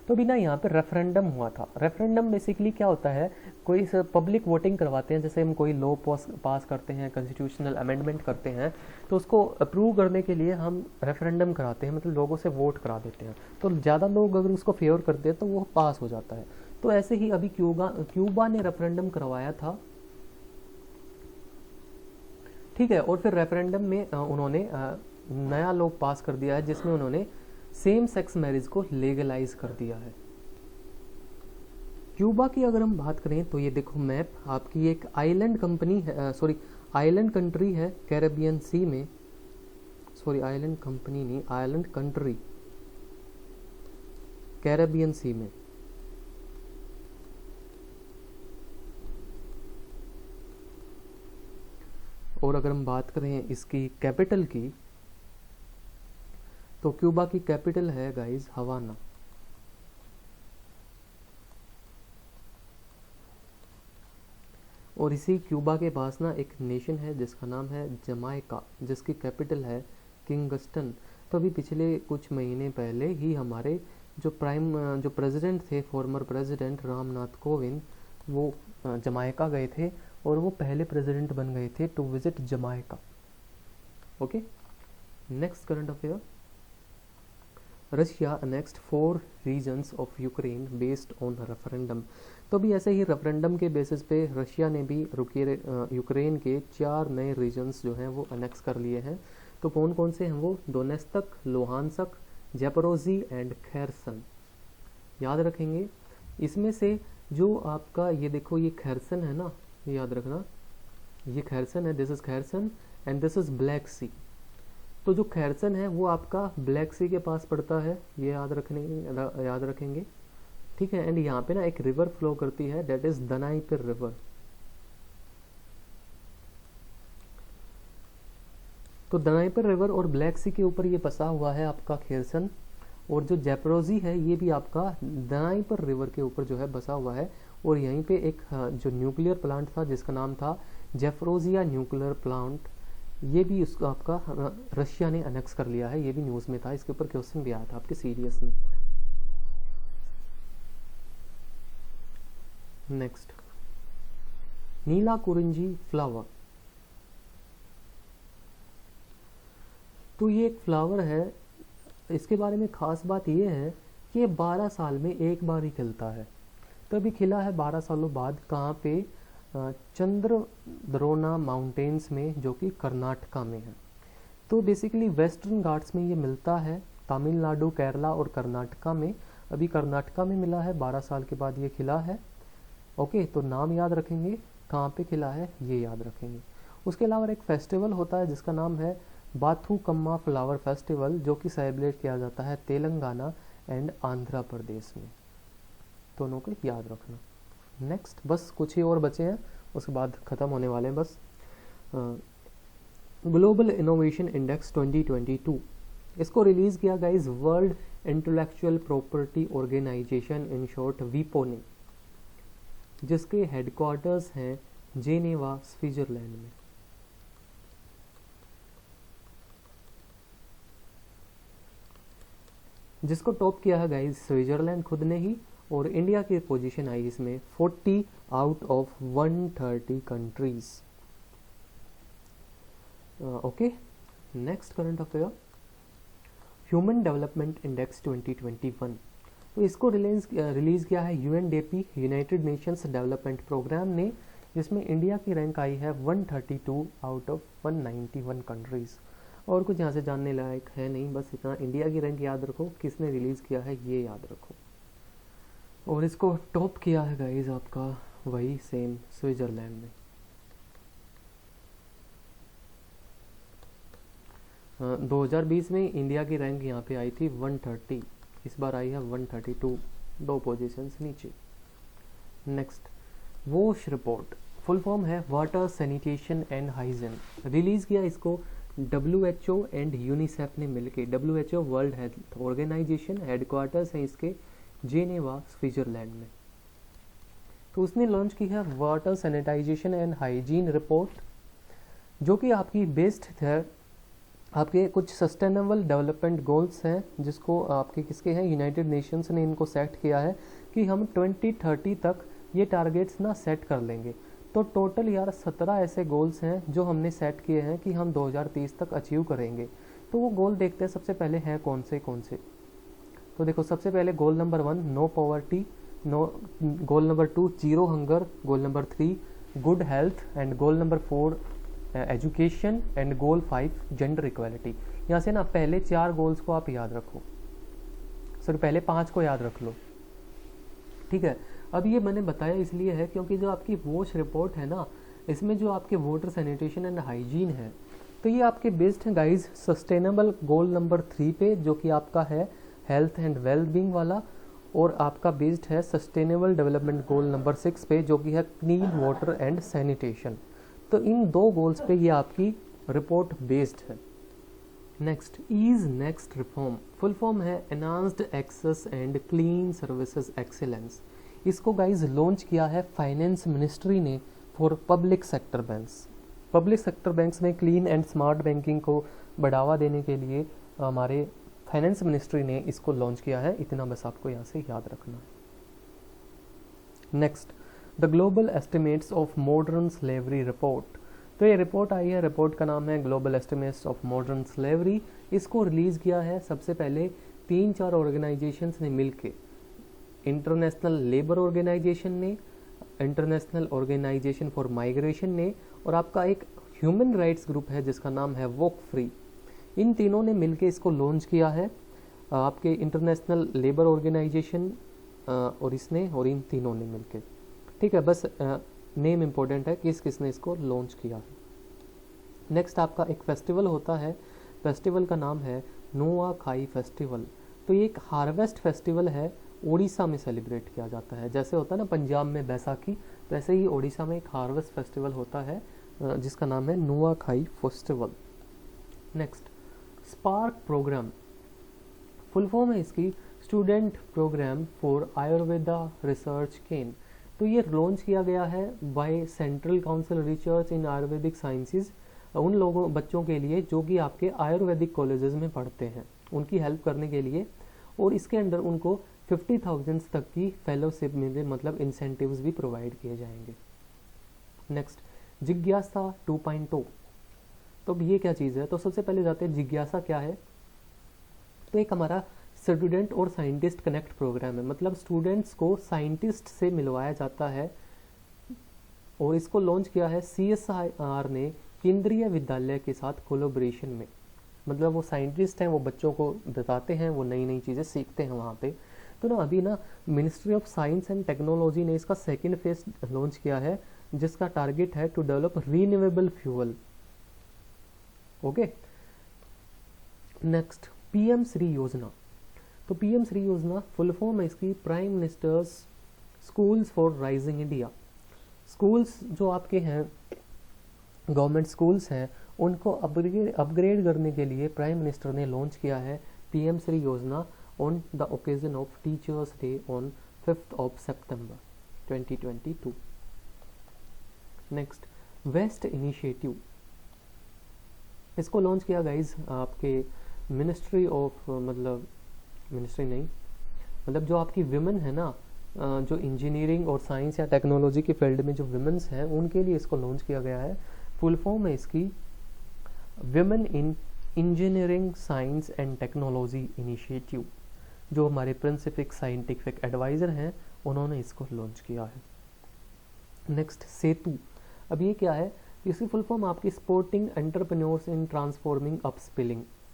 तो भी ना यहाँ पे रेफरेंडम हुआ था। रेफरेंडम बेसिकली क्या होता है, कोई पब्लिक वोटिंग करवाते हैं, जैसे हम कोई लॉ पास करते हैं, कॉन्स्टिट्यूशनल अमेंडमेंट करते हैं, तो उसको अप्रूव करने के लिए हम रेफरेंडम कराते हैं, मतलब लोगों से वोट करा देते हैं। तो ज़्यादा लोग अगर उसको फेवर करते हैं तो वो पास हो जाता है। तो ऐसे ही अभी क्यूबा ने रेफरेंडम करवाया था, ठीक है। और फिर रेफरेंडम में उन्होंने नया लॉ पास कर दिया है, जिसमें उन्होंने सेम सेक्स मैरिज को लीगलाइज कर दिया है। क्यूबा की अगर हम बात करें तो ये देखो मैप, आपकी एक आइलैंड कंपनी है, सॉरी आइलैंड कंट्री है कैरेबियन सी में, सॉरी आइलैंड कंपनी नहीं, आइलैंड कंट्री कैरेबियन सी में। और अगर हम बात करें इसकी कैपिटल की, तो क्यूबा की कैपिटल है गाइस हवाना। और इसी क्यूबा के पास ना एक नेशन है जिसका नाम है जमाइका, जिसकी कैपिटल है किंगस्टन। तो अभी पिछले कुछ महीने पहले ही हमारे जो प्रेसिडेंट थे, फॉर्मर प्रेसिडेंट रामनाथ कोविंद, वो जमाइका गए थे और वो पहले प्रेसिडेंट बन गए थे to visit Jamaica. Okay, next current affair, Russia annexed 4 regions of Ukraine based on referendum. तो भी ऐसे ही रेफरेंडम के बेसिस पे रशिया ने भी यूक्रेन के 4 नए रीजन्स जो हैं वो अनेक्स कर लिए हैं। तो कौन कौन से हैं वो, डोनेत्स्क, लुहानस्क, ज़ैपोरोज़ी एंड खेर्सन। याद रखेंगे इसमें से जो आपका ये देखो ये खेर्सन है ना, ये याद रखना, ये खेर्सन है, this is Kherson and this is Black Sea. तो जो खेर्सन है वो आपका ब्लैक सी के पास पड़ता है, ये याद रखेंगे, ठीक है। एंड यहाँ पे ना एक रिवर फ्लो करती है, दैट इज दनाइपिर रिवर। तो दनाइपिर रिवर और ब्लैक सी के ऊपर ये बसा हुआ है आपका खेर्सन। और जो ज़ैपोरोज़ी है ये भी आपका दनाइपिर रिवर के ऊपर जो है बसा हुआ है। और यहीं पे एक जो न्यूक्लियर प्लांट था जिसका नाम था ज़ैपोरोज़िया न्यूक्लियर प्लांट, ये भी उसको आपका रशिया ने अनेक्स कर लिया है। ये भी न्यूज़ में था, इसके ऊपर क्वेश्चन भी आया था आपके सीरियस में। नेक्स्ट, नीला कुरिंजी फ्लावर। तो ये एक फ्लावर है, इसके बारे में ख़ास बात ये है कि ये 12 साल में एक बार ही खिलता है। तो अभी खिला है 12 सालों बाद, कहाँ पे, चंद्रद्रोना माउंटेन्स में, जो कि कर्नाटका में है। तो बेसिकली वेस्टर्न घाट्स में ये मिलता है, तमिलनाडु, केरला और कर्नाटका में। अभी कर्नाटका में मिला है, 12 साल के बाद ये खिला है। ओके, तो नाम याद रखेंगे, कहाँ पे खिला है ये याद रखेंगे। उसके अलावा एक फेस्टिवल होता है जिसका नाम है बाथुकम्मा फ्लावर फेस्टिवल, जो कि सेलिब्रेट किया जाता है तेलंगाना एंड आंध्र प्रदेश में। दोनों को याद रखना। नेक्स्ट, बस कुछ ही और बचे हैं, उसके बाद ख़त्म होने वाले हैं बस। ग्लोबल इनोवेशन इंडेक्स 2022, इसको रिलीज़ किया guys World Intellectual Property Organization, in short वीपो ने, जिसके हेडक्वार्टर्स हैं जेनेवा, स्विट्जरलैंड में। जिसको टॉप किया है गाइस स्विट्जरलैंड खुद ने ही। और इंडिया की पोजीशन आई इसमें 40 out of 130 countries. Okay, next current affair, human development index 2021। तो इसको रिलीज किया है UNDP, United Nations Development Programme ने, जिसमें इंडिया की रैंक आई है 132 आउट ऑफ 191 कंट्रीज। और कुछ यहाँ से जानने लायक है नहीं, बस इतना, इंडिया की रैंक याद रखो, किसने रिलीज किया है ये याद रखो। और इसको टॉप किया है गाइज आपका वही सेम स्विट्जरलैंड ने। 2020 में इंडिया की रैंक यहाँ पे आई थी 130, इस बार आई है 132, 2 पोजीशंस नीचे। नेक्स्ट, वॉश रिपोर्ट, फुल फॉर्म है water sanitation and hygiene. Release किया इसको WHO एंड यूनिसेफ ने मिलके। WHO world health organization, headquarters है इसके जेनेवा, स्विट्जरलैंड में। तो उसने लॉन्च की है water sanitisation and hygiene report, जो कि आपकी बेस्ड है आपके कुछ सस्टेनेबल डेवलपमेंट गोल्स हैं, जिसको आपके किसके हैं, यूनाइटेड नेशंस ने इनको सेट किया है कि हम 2030 तक ये टारगेट्स ना सेट कर लेंगे। तो टोटल यार 17 ऐसे गोल्स हैं जो हमने सेट किए हैं कि हम 2030 तक अचीव करेंगे। तो वो गोल देखते हैं सबसे पहले हैं कौन से। तो देखो, सबसे पहले goal number 1 no poverty, goal number 2 zero hunger, goal number 3 good health, and goal number 4 education, and goal 5 gender equality. यहाँ से ना पहले 4 गोल्स को आप याद रखो, सॉरी पहले 5 को याद रख लो, ठीक है। अब ये मैंने बताया इसलिए है क्योंकि जो आपकी वॉश रिपोर्ट है ना, इसमें जो आपके वाटर सैनिटेशन एंड हाइजीन है, तो ये आपके बेस्ड है गाइज सस्टेनेबल गोल नंबर 3 पे, जो कि आपका है हेल्थ एंड वेल बींग वाला, और आपका बेस्ड है सस्टेनेबल डेवलपमेंट गोल नंबर 6 पे, जो कि है क्लीन वाटर एंड सैनिटेशन। तो इन 2 गोल्स पे ये आपकी रिपोर्ट बेस्ड है। Next EASE next reform, full form है enhanced access and clean services excellence. इसको गाइज लॉन्च किया है फाइनेंस मिनिस्ट्री ने for public sector banks. Public sector banks में क्लीन एंड स्मार्ट बैंकिंग को बढ़ावा देने के लिए हमारे फाइनेंस मिनिस्ट्री ने इसको लॉन्च किया है। इतना बस आपको यहाँ से याद रखना है। Next the global estimates of modern slavery report. तो ये रिपोर्ट आई है, रिपोर्ट का नाम है global estimates of modern slavery. इसको रिलीज़ किया है सबसे पहले 3-4 ऑर्गेनाइजेशंस ने मिलके, इंटरनेशनल लेबर ऑर्गेनाइजेशन ने, इंटरनेशनल ऑर्गेनाइजेशन फॉर माइग्रेशन ने, और आपका एक ह्यूमन राइट्स ग्रुप है जिसका नाम है वॉक फ्री। इन तीनों ने मिलके इसको लॉन्च किया है, आपके इंटरनेशनल लेबर ऑर्गेनाइजेशन और इसने, और इन तीनों ने मिलके, ठीक है। बस नेम इम्पोर्टेंट है किस किसने इसको लॉन्च किया है। नेक्स्ट आपका एक फेस्टिवल होता है, फेस्टिवल का नाम है नोआ खाई फेस्टिवल। तो ये एक हार्वेस्ट फेस्टिवल है, उड़ीसा में सेलिब्रेट किया जाता है। जैसे होता है ना पंजाब में बैसाखी, तो ऐसे ही उड़ीसा में एक हार्वेस्ट फेस्टिवल होता है जिसका नाम है Nuakhai festival. Next SPARK programme, full form है इसकी student programme for Ayurveda research ken. तो ये लॉन्च किया गया है by central council research in Ayurvedic sciences, उन लोगों बच्चों के लिए जो कि आपके आयुर्वेदिक कॉलेजेस में पढ़ते हैं, उनकी हेल्प करने के लिए। और इसके अंदर उनको 50,000 तक की फेलोशिप में मतलब इंसेंटिव्स भी प्रोवाइड किए जाएंगे। नेक्स्ट जिज्ञासा 2.0। तो ये क्या चीज़ है, तो सबसे पहले जाते हैं जिज्ञासा क्या है। तो एक हमारा स्टूडेंट और साइंटिस्ट कनेक्ट प्रोग्राम है, मतलब स्टूडेंट्स को साइंटिस्ट से मिलवाया जाता है, और इसको लॉन्च किया है CSIR ने केंद्रीय विद्यालय के साथ कोलैबोरेशन में। मतलब वो साइंटिस्ट हैं, वो बच्चों को बताते हैं, वो नई नई चीज़ें सीखते हैं वहाँ पे। तो ना अभी ना ministry of science and technology ने इसका सेकेंड फेज लॉन्च किया है, जिसका टारगेट है to develop renewable fuel. Okay. Next PM Shri योजना। तो PM श्री योजना फुल फॉर्म है इसकी prime minister's schools for rising India. Schools जो आपके हैं गवर्नमेंट स्कूल्स हैं, उनको अपग्रेड करने के लिए प्राइम मिनिस्टर ने लॉन्च किया है PM श्री योजना on the occasion of teachers day on 5 सितंबर 2022। नेक्स्ट वेस्ट इनिशिएटिव, इसको लॉन्च किया गाइज आपके मिनिस्ट्री ऑफ, मतलब मिनिस्ट्री नहीं, मतलब जो आपकी विमेन है ना, जो इंजीनियरिंग और साइंस या टेक्नोलॉजी के फील्ड में जो विमेन्स हैं उनके लिए इसको लॉन्च किया गया है। फुल फॉर्म है इसकी women in engineering science and technology initiative. जो हमारे प्रिंसिपिक साइंटिफिक एडवाइज़र हैं उन्होंने इसको लॉन्च किया है। नेक्स्ट सेतु, अब ये क्या है, इसकी फुल फॉर्म आपकी सपोर्टिंग एंटरप्रेन्योर्स इन ट्रांसफॉर्मिंग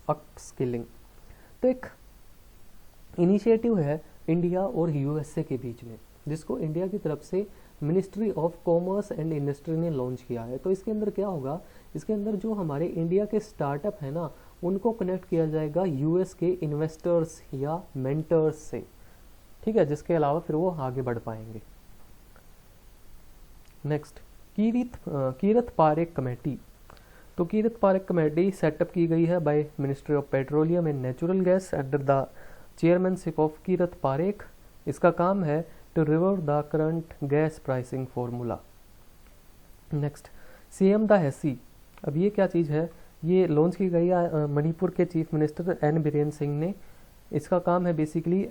अपस्किलिंग। तो एक इनिशिएटिव है इंडिया और USA के बीच में, जिसको इंडिया की तरफ से ministry of commerce and industry ने लॉन्च किया है। तो इसके अंदर क्या होगा, इसके अंदर जो हमारे इंडिया के स्टार्टअप है ना, उनको कनेक्ट किया जाएगा US के इन्वेस्टर्स या मेंटर्स से, ठीक है, जिसके अलावा फिर वो आगे बढ़ पाएंगे। Next Kirit Parikh committee. तो कीरत पारेख कमेटी सेटअप की गई है by ministry of petroleum and natural gas under the chairmanship of Kirit Parikh. इसका काम है to reverse the current gas pricing formula. Next CM the हैसी, अब ये क्या चीज़ है, ये लॉन्च की गई है मणिपुर के chief minister N Biren Singh ने। इसका काम है बेसिकली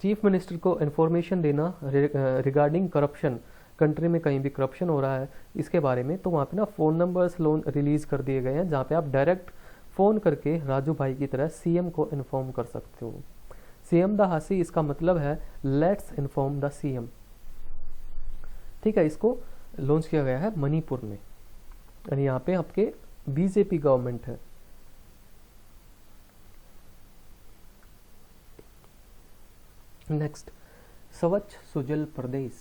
चीफ मिनिस्टर को इन्फॉर्मेशन देना रिगार्डिंग करप्शन, कंट्री में कहीं भी करप्शन हो रहा है इसके बारे में। तो वहाँ पे ना फ़ोन नंबर्स लोन रिलीज़ कर दिए गए हैं जहाँ पे आप डायरेक्ट फ़ोन करके राजू भाई की तरह सीएम को इन्फॉर्म कर सकते हो। सीएम द हासी इसका मतलब है लेट्स इन्फॉर्म द सीएम। ठीक है, इसको लॉन्च किया गया है मणिपुर में, यानी यहाँ पे आपके बीजेपी गवर्नमेंट है। नेक्स्ट, स्वच्छ सुजल प्रदेश।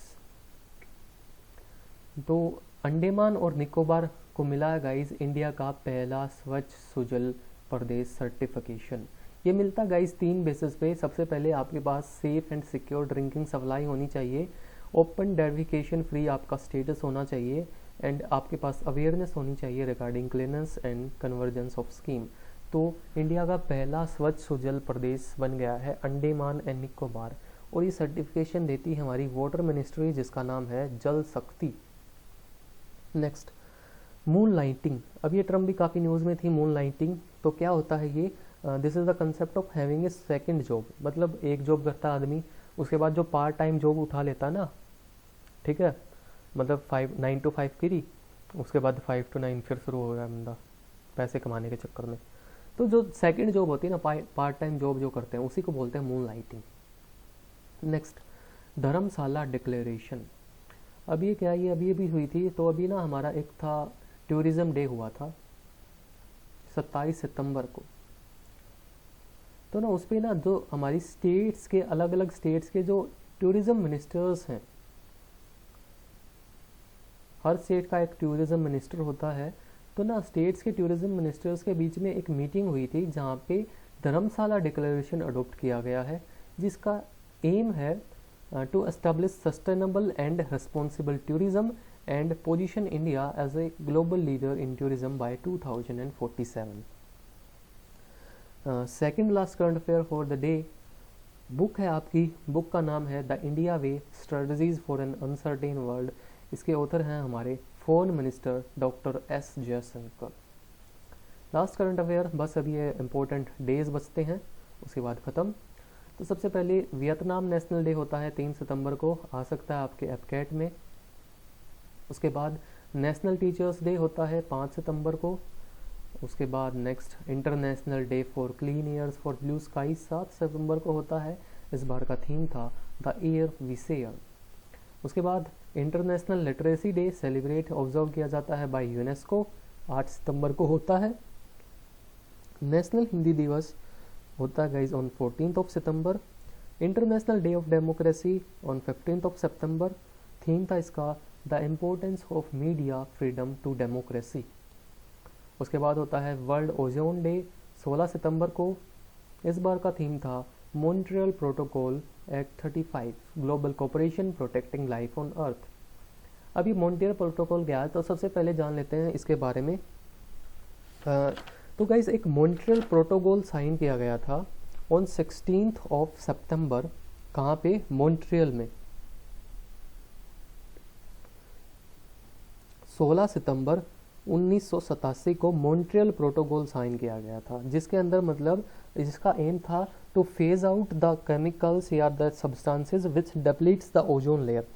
तो अंडमान और निकोबार को मिला है गाइज इंडिया का पहला स्वच्छ सुजल प्रदेश सर्टिफिकेशन। ये मिलता गाइज 3 बेसिस पे। सबसे पहले आपके पास safe and secure drinking supply होनी चाहिए, ओपन डेरिफिकेशन फ्री आपका स्टेटस होना चाहिए, एंड आपके पास अवेयरनेस होनी चाहिए regarding cleanliness and convergence of scheme. तो इंडिया का पहला स्वच्छ सुजल प्रदेश बन गया है अंडमान एंड निकोबार, और ये सर्टिफिकेशन देती है हमारी वाटर मिनिस्ट्री जिसका नाम है जल शक्ति। Next, moon lighting. अब ये टर्म भी काफ़ी न्यूज़ में थी, मून लाइटिंग। तो क्या होता है ये? This is the concept of having a second job. मतलब एक जॉब करता आदमी, उसके बाद जो पार्ट टाइम जॉब उठा लेता ना, ठीक है, मतलब 9 to 5 करी, उसके बाद 5 to 9 फिर शुरू हो गया बंदा पैसे कमाने के चक्कर में। तो जो सेकेंड जॉब होती है ना, पार्ट टाइम जॉब जो करते हैं, उसी को बोलते हैं मून लाइटिंग। नेक्स्ट, धर्मशाला डिक्लेरेशन। अब ये क्या, ये अभी हुई थी। तो अभी ना हमारा एक था टूरिज्म डे हुआ था 27 सितंबर को। तो ना उस पर ना जो हमारी स्टेट्स के, अलग अलग स्टेट्स के जो टूरिज्म मिनिस्टर्स हैं, हर स्टेट का एक टूरिज्म मिनिस्टर होता है। तो ना स्टेट्स के टूरिज्म मिनिस्टर्स के बीच में एक मीटिंग हुई थी जहाँ पे धर्मशाला डिक्लेरेशन अडोप्ट किया गया है, जिसका एम है to establish sustainable and responsible tourism and position India as a global leader in tourism by 2047। Second last current affair for the day book है आपकी। बुक का नाम है the India way strategies for an uncertain world. इसके author हैं हमारे foreign minister doctor S Jaishankar. Last current affair, बस अभी ये इम्पोर्टेंट डेज बचते हैं, उसके बाद ख़त्म। तो सबसे पहले वियतनाम नेशनल डे होता है 3 सितंबर को, आ सकता है आपके एपकैट में। उसके बाद नेशनल टीचर्स डे होता है 5 सितंबर को। उसके बाद next international day for clean airs for blue sky 7 सितंबर को होता है। इस बार का थीम था द एयर वी शेयर। उसके बाद international literacy day celebrate observe किया जाता है बाय यूनेस्को, 8 सितंबर को होता है। नेशनल हिंदी दिवस होता है गाइज ऑन 14th सितंबर। International day of democracy on 15th सितंबर। थीम था इसका the importance of media freedom to democracy. उसके बाद होता है वर्ल्ड ओजोन डे 16 सितंबर को। इस बार का थीम था Montreal protocol act 35 global cooperation protecting life on earth. अभी मॉन्ट्रियल प्रोटोकॉल क्या है, तो सबसे पहले जान लेते हैं इसके बारे में। तो गाइस एक मॉन्ट्रियल प्रोटोकॉल साइन किया गया था ऑन 16th सितंबर। कहाँ पे? मॉन्ट्रियल में। 16 सितंबर 1987 को मॉन्ट्रियल प्रोटोकॉल साइन किया गया था, जिसके अंदर मतलब जिसका एम था to phase out the chemicals या the substances which depletes the ozone layer.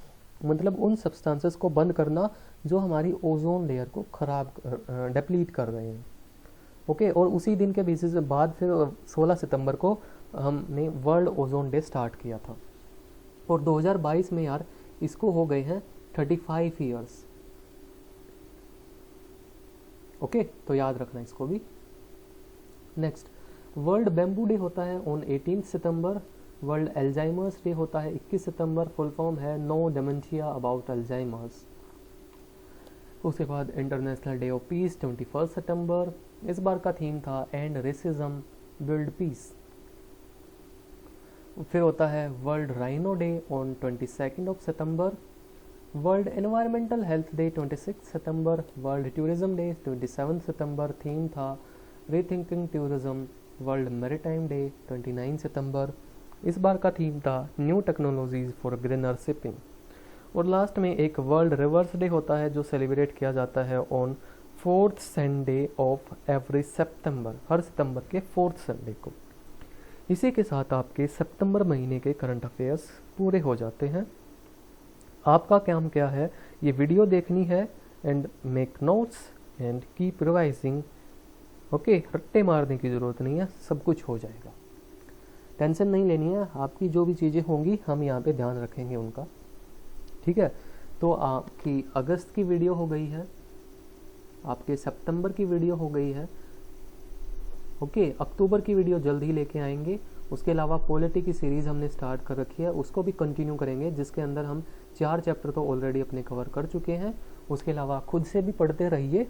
मतलब उन सब्सटेंसेस को बंद करना जो हमारी ओजोन लेयर को खराब डिप्लीट कर रहे हैं। ओके, और उसी दिन के बेसिस बाद फिर 16 सितंबर को हमने वर्ल्ड ओजोन डे स्टार्ट किया था। और 2022 में यार इसको हो गए हैं 35 ईयर्स। ओके, तो याद रखना इसको भी। नेक्स्ट, वर्ल्ड बैम्बू डे होता है on 18 September. World Alzheimer's day होता है 21 सितंबर। फुल फॉर्म है नो डेमेंशिया अबाउट एल्जाइमर्स। उसके बाद इंटरनेशनल डे ऑफ पीस 21 सितंबर। इस बार का थीम था एंड रेसिज्म बिल्ड पीस। फिर होता है वर्ल्ड राइनो डे ऑन 22 सितंबर। वर्ल्ड एनवायरमेंटल हेल्थ डे 26 सितंबर। वर्ल्ड टूरिज्म डे 27 सितंबर। थीम था rethinking tourism. World maritime day 29 सितंबर। इस बार का थीम था new technologies for greener shipping. और लास्ट में एक वर्ल्ड रिवर्स डे होता है जो सेलिब्रेट किया जाता है on 4th Sunday of every September, हर सितंबर के 4th संडे को। इसी के साथ आपके सितंबर महीने के करंट अफेयर्स पूरे हो जाते हैं। आपका काम क्या है, ये वीडियो देखनी है and make notes and keep revising. Okay, Ratte मारने की ज़रूरत नहीं है, सब कुछ हो जाएगा, टेंशन नहीं लेनी है। आपकी जो भी चीज़ें होंगी हम यहाँ पे ध्यान रखेंगे उनका, ठीक है। तो आपकी अगस्त की वीडियो हो गई है, आपके सितंबर की वीडियो हो गई है, ओके। अक्टूबर की वीडियो जल्द ही लेके आएंगे। उसके अलावा पॉलिटी की सीरीज़ हमने स्टार्ट कर रखी है, उसको भी कंटिन्यू करेंगे, जिसके अंदर हम 4 चैप्टर तो ऑलरेडी अपने कवर कर चुके हैं। उसके अलावा खुद से भी पढ़ते रहिए,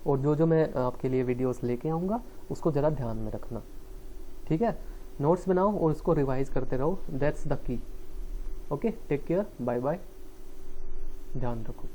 और जो जो मैं आपके लिए वीडियोस लेके आऊँगा उसको ज़रा ध्यान में रखना, ठीक है। नोट्स बनाओ और उसको रिवाइज करते रहो, that's the key. Okay, take care, bye bye, ध्यान रखो।